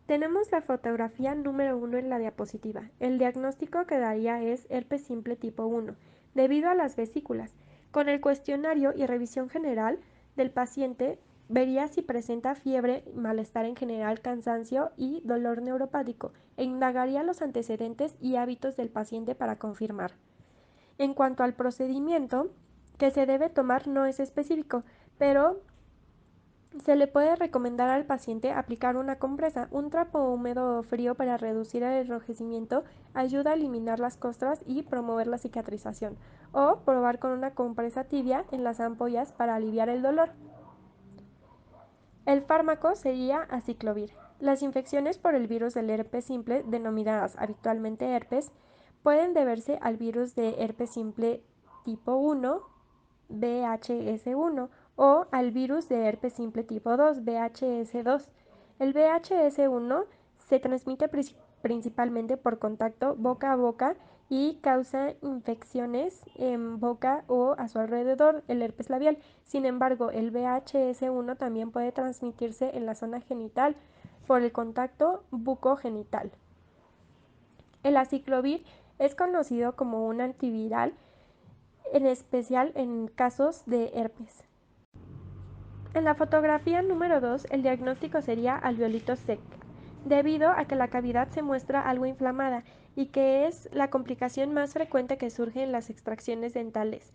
Tenemos la fotografía número 1 en la diapositiva. El diagnóstico que daría es herpes simple tipo 1, debido a las vesículas. Con el cuestionario y revisión general del paciente, vería si presenta fiebre, malestar en general, cansancio y dolor neuropático, e indagaría los antecedentes y hábitos del paciente para confirmar. En cuanto al procedimiento que se debe tomar no es específico, pero Se le puede recomendar al paciente aplicar una compresa. Un trapo húmedo o frío para reducir el enrojecimiento ayuda a eliminar las costras y promover la cicatrización. O probar con una compresa tibia en las ampollas para aliviar el dolor. El fármaco sería aciclovir. Las infecciones por el virus del herpes simple, denominadas habitualmente herpes, pueden deberse al virus de herpes simple tipo 1, VHS1, o al virus de herpes simple tipo 2, VHS2. El VHS1 se transmite principalmente por contacto boca a boca y causa infecciones en boca o a su alrededor, el herpes labial. Sin embargo, el VHS1 también puede transmitirse en la zona genital por el contacto bucogenital. El aciclovir es conocido como un antiviral, en especial en casos de herpes. En la fotografía número 2, el diagnóstico sería alveolitis seca, debido a que la cavidad se muestra algo inflamada y que es la complicación más frecuente que surge en las extracciones dentales.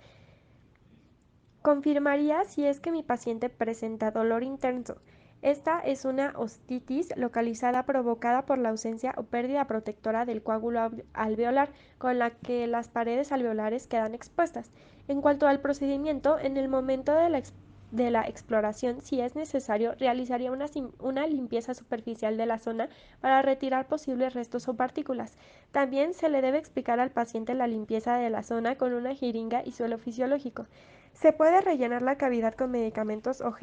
Confirmaría si es que mi paciente presenta dolor intenso. Esta es una ostitis localizada provocada por la ausencia o pérdida protectora del coágulo alveolar, con la que las paredes alveolares quedan expuestas. En cuanto al procedimiento, en el momento de la exploración, si es necesario, realizaría una limpieza superficial de la zona para retirar posibles restos o partículas. También se le debe explicar al paciente la limpieza de la zona con una jeringa y suelo fisiológico. Se puede rellenar la cavidad con medicamentos o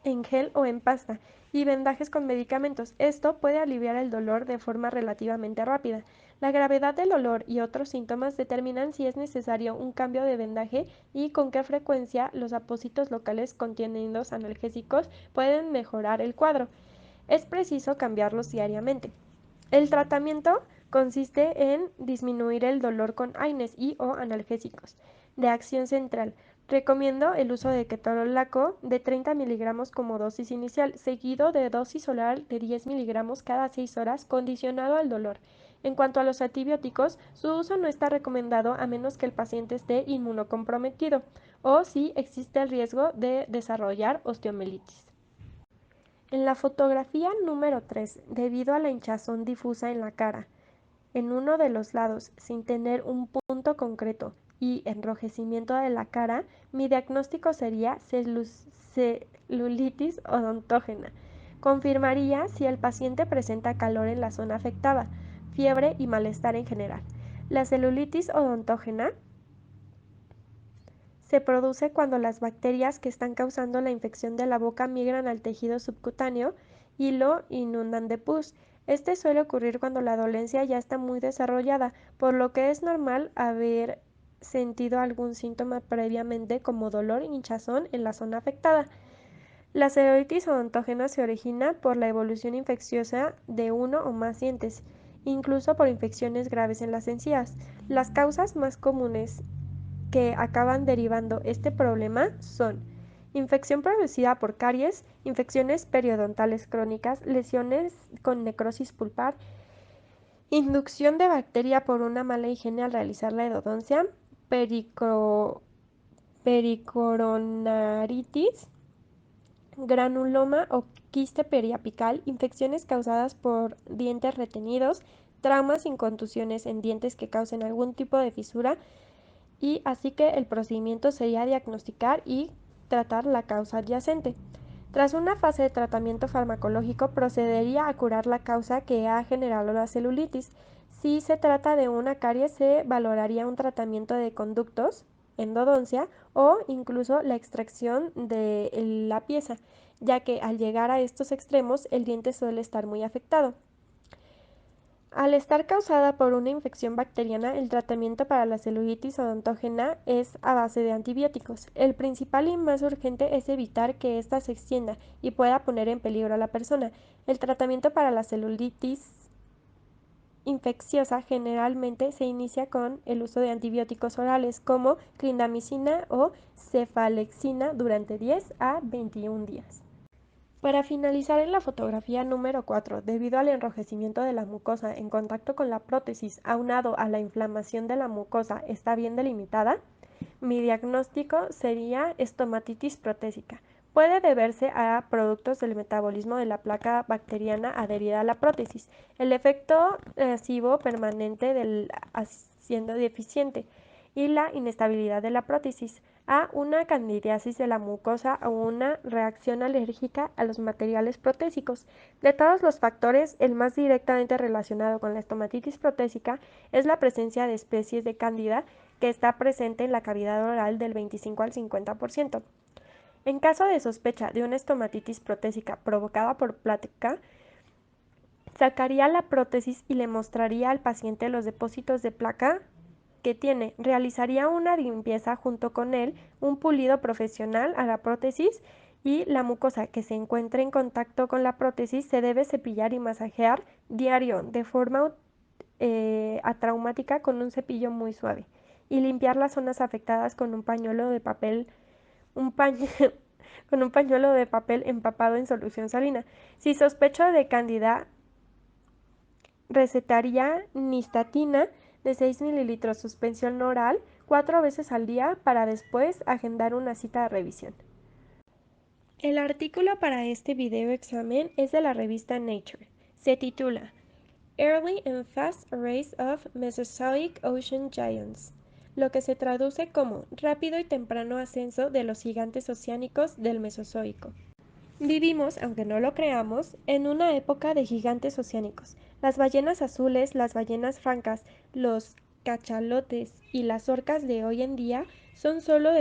en gel o en pasta, y vendajes con medicamentos. Esto puede aliviar el dolor de forma relativamente rápida. La gravedad del dolor y otros síntomas determinan si es necesario un cambio de vendaje y con qué frecuencia los apósitos locales conteniendo analgésicos pueden mejorar el cuadro. Es preciso cambiarlos diariamente. El tratamiento consiste en disminuir el dolor con AINES y o analgésicos. De acción central. Recomiendo el uso de ketorolaco de 30 miligramos como dosis inicial, seguido de dosis oral de 10 miligramos cada 6 horas, condicionado al dolor. En cuanto a los antibióticos, su uso no está recomendado a menos que el paciente esté inmunocomprometido o si existe el riesgo de desarrollar osteomielitis. En la fotografía número 3, debido a la hinchazón difusa en la cara, en uno de los lados, sin tener un punto concreto y enrojecimiento de la cara, mi diagnóstico sería celulitis odontógena. Confirmaría si el paciente presenta calor en la zona afectada, fiebre y malestar en general. La celulitis odontógena se produce cuando las bacterias que están causando la infección de la boca migran al tejido subcutáneo y lo inundan de pus. Este suele ocurrir cuando la dolencia ya está muy desarrollada, por lo que es normal haber sentido algún síntoma previamente como dolor e hinchazón en la zona afectada. La celulitis odontógena se origina por la evolución infecciosa de uno o más dientes, incluso por infecciones graves en las encías. Las causas más comunes que acaban derivando este problema son infección producida por caries, infecciones periodontales crónicas, lesiones con necrosis pulpar, inducción de bacteria por una mala higiene al realizar la endodoncia, pericoronaritis, granuloma o quiste periapical, infecciones causadas por dientes retenidos, traumas y contusiones en dientes que causen algún tipo de fisura, y así que el procedimiento sería diagnosticar y tratar la causa adyacente. Tras una fase de tratamiento farmacológico, procedería a curar la causa que ha generado la celulitis. Si se trata de una caries, se valoraría un tratamiento de conductos, endodoncia o incluso la extracción de la pieza, ya que al llegar a estos extremos el diente suele estar muy afectado. Al estar causada por una infección bacteriana, el tratamiento para la celulitis odontógena es a base de antibióticos. El principal y más urgente es evitar que ésta se extienda y pueda poner en peligro a la persona. El tratamiento para la celulitis infecciosa generalmente se inicia con el uso de antibióticos orales como clindamicina o cefalexina durante 10 a 21 días. Para finalizar en la fotografía número 4, debido al enrojecimiento de la mucosa en contacto con la prótesis aunado a la inflamación de la mucosa está bien delimitada, mi diagnóstico sería estomatitis protésica. puede deberse a productos del metabolismo de la placa bacteriana adherida a la prótesis, el efecto lesivo permanente del haciendo deficiente y la inestabilidad de la prótesis, a una candidiasis de la mucosa o una reacción alérgica a los materiales protésicos. De todos los factores, el más directamente relacionado con la estomatitis protésica es la presencia de especies de cándida que está presente en la cavidad oral del 25 al 50%. En caso de sospecha de una estomatitis protésica provocada por placa, sacaría la prótesis y le mostraría al paciente los depósitos de placa que tiene. Realizaría una limpieza junto con él, un pulido profesional a la prótesis y la mucosa que se encuentre en contacto con la prótesis se debe cepillar y masajear diario de forma atraumática con un cepillo muy suave y limpiar las zonas afectadas con un pañuelo de papel, un con un pañuelo de papel empapado en solución salina. Si sospecho de cándida, recetaría nistatina de 6 mililitros suspensión oral 4 veces al día para después agendar una cita de revisión. El artículo para este video examen es de la revista Nature. Se titula Early and Fast Race of Mesozoic Ocean Giants, lo que se traduce como rápido y temprano ascenso de los gigantes oceánicos del Mesozoico. Vivimos, aunque no lo creamos, en una época de gigantes oceánicos. Las ballenas azules, las ballenas francas, los cachalotes y las orcas de hoy en día son solo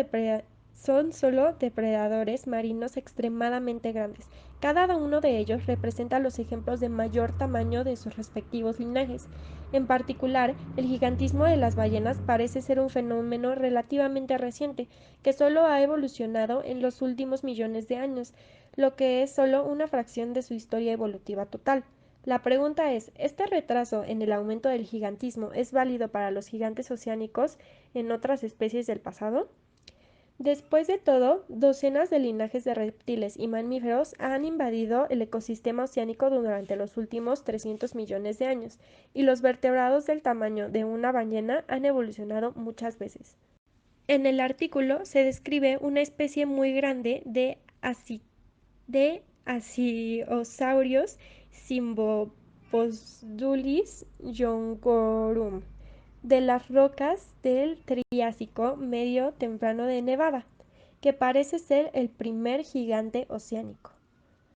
depredadores marinos extremadamente grandes. Cada uno de ellos representa los ejemplos de mayor tamaño de sus respectivos linajes. En particular, el gigantismo de las ballenas parece ser un fenómeno relativamente reciente, que solo ha evolucionado en los últimos millones de años, lo que es solo una fracción de su historia evolutiva total. La pregunta es, ¿este retraso en el aumento del gigantismo es válido para los gigantes oceánicos en otras especies del pasado? Después de todo, docenas de linajes de reptiles y mamíferos han invadido el ecosistema oceánico durante los últimos 300 millones de años, y los vertebrados del tamaño de una ballena han evolucionado muchas veces. En el artículo se describe una especie muy grande de Asiosaurios Symbopodulus joncorum de las rocas del Triásico medio temprano de Nevada, que parece ser el primer gigante oceánico.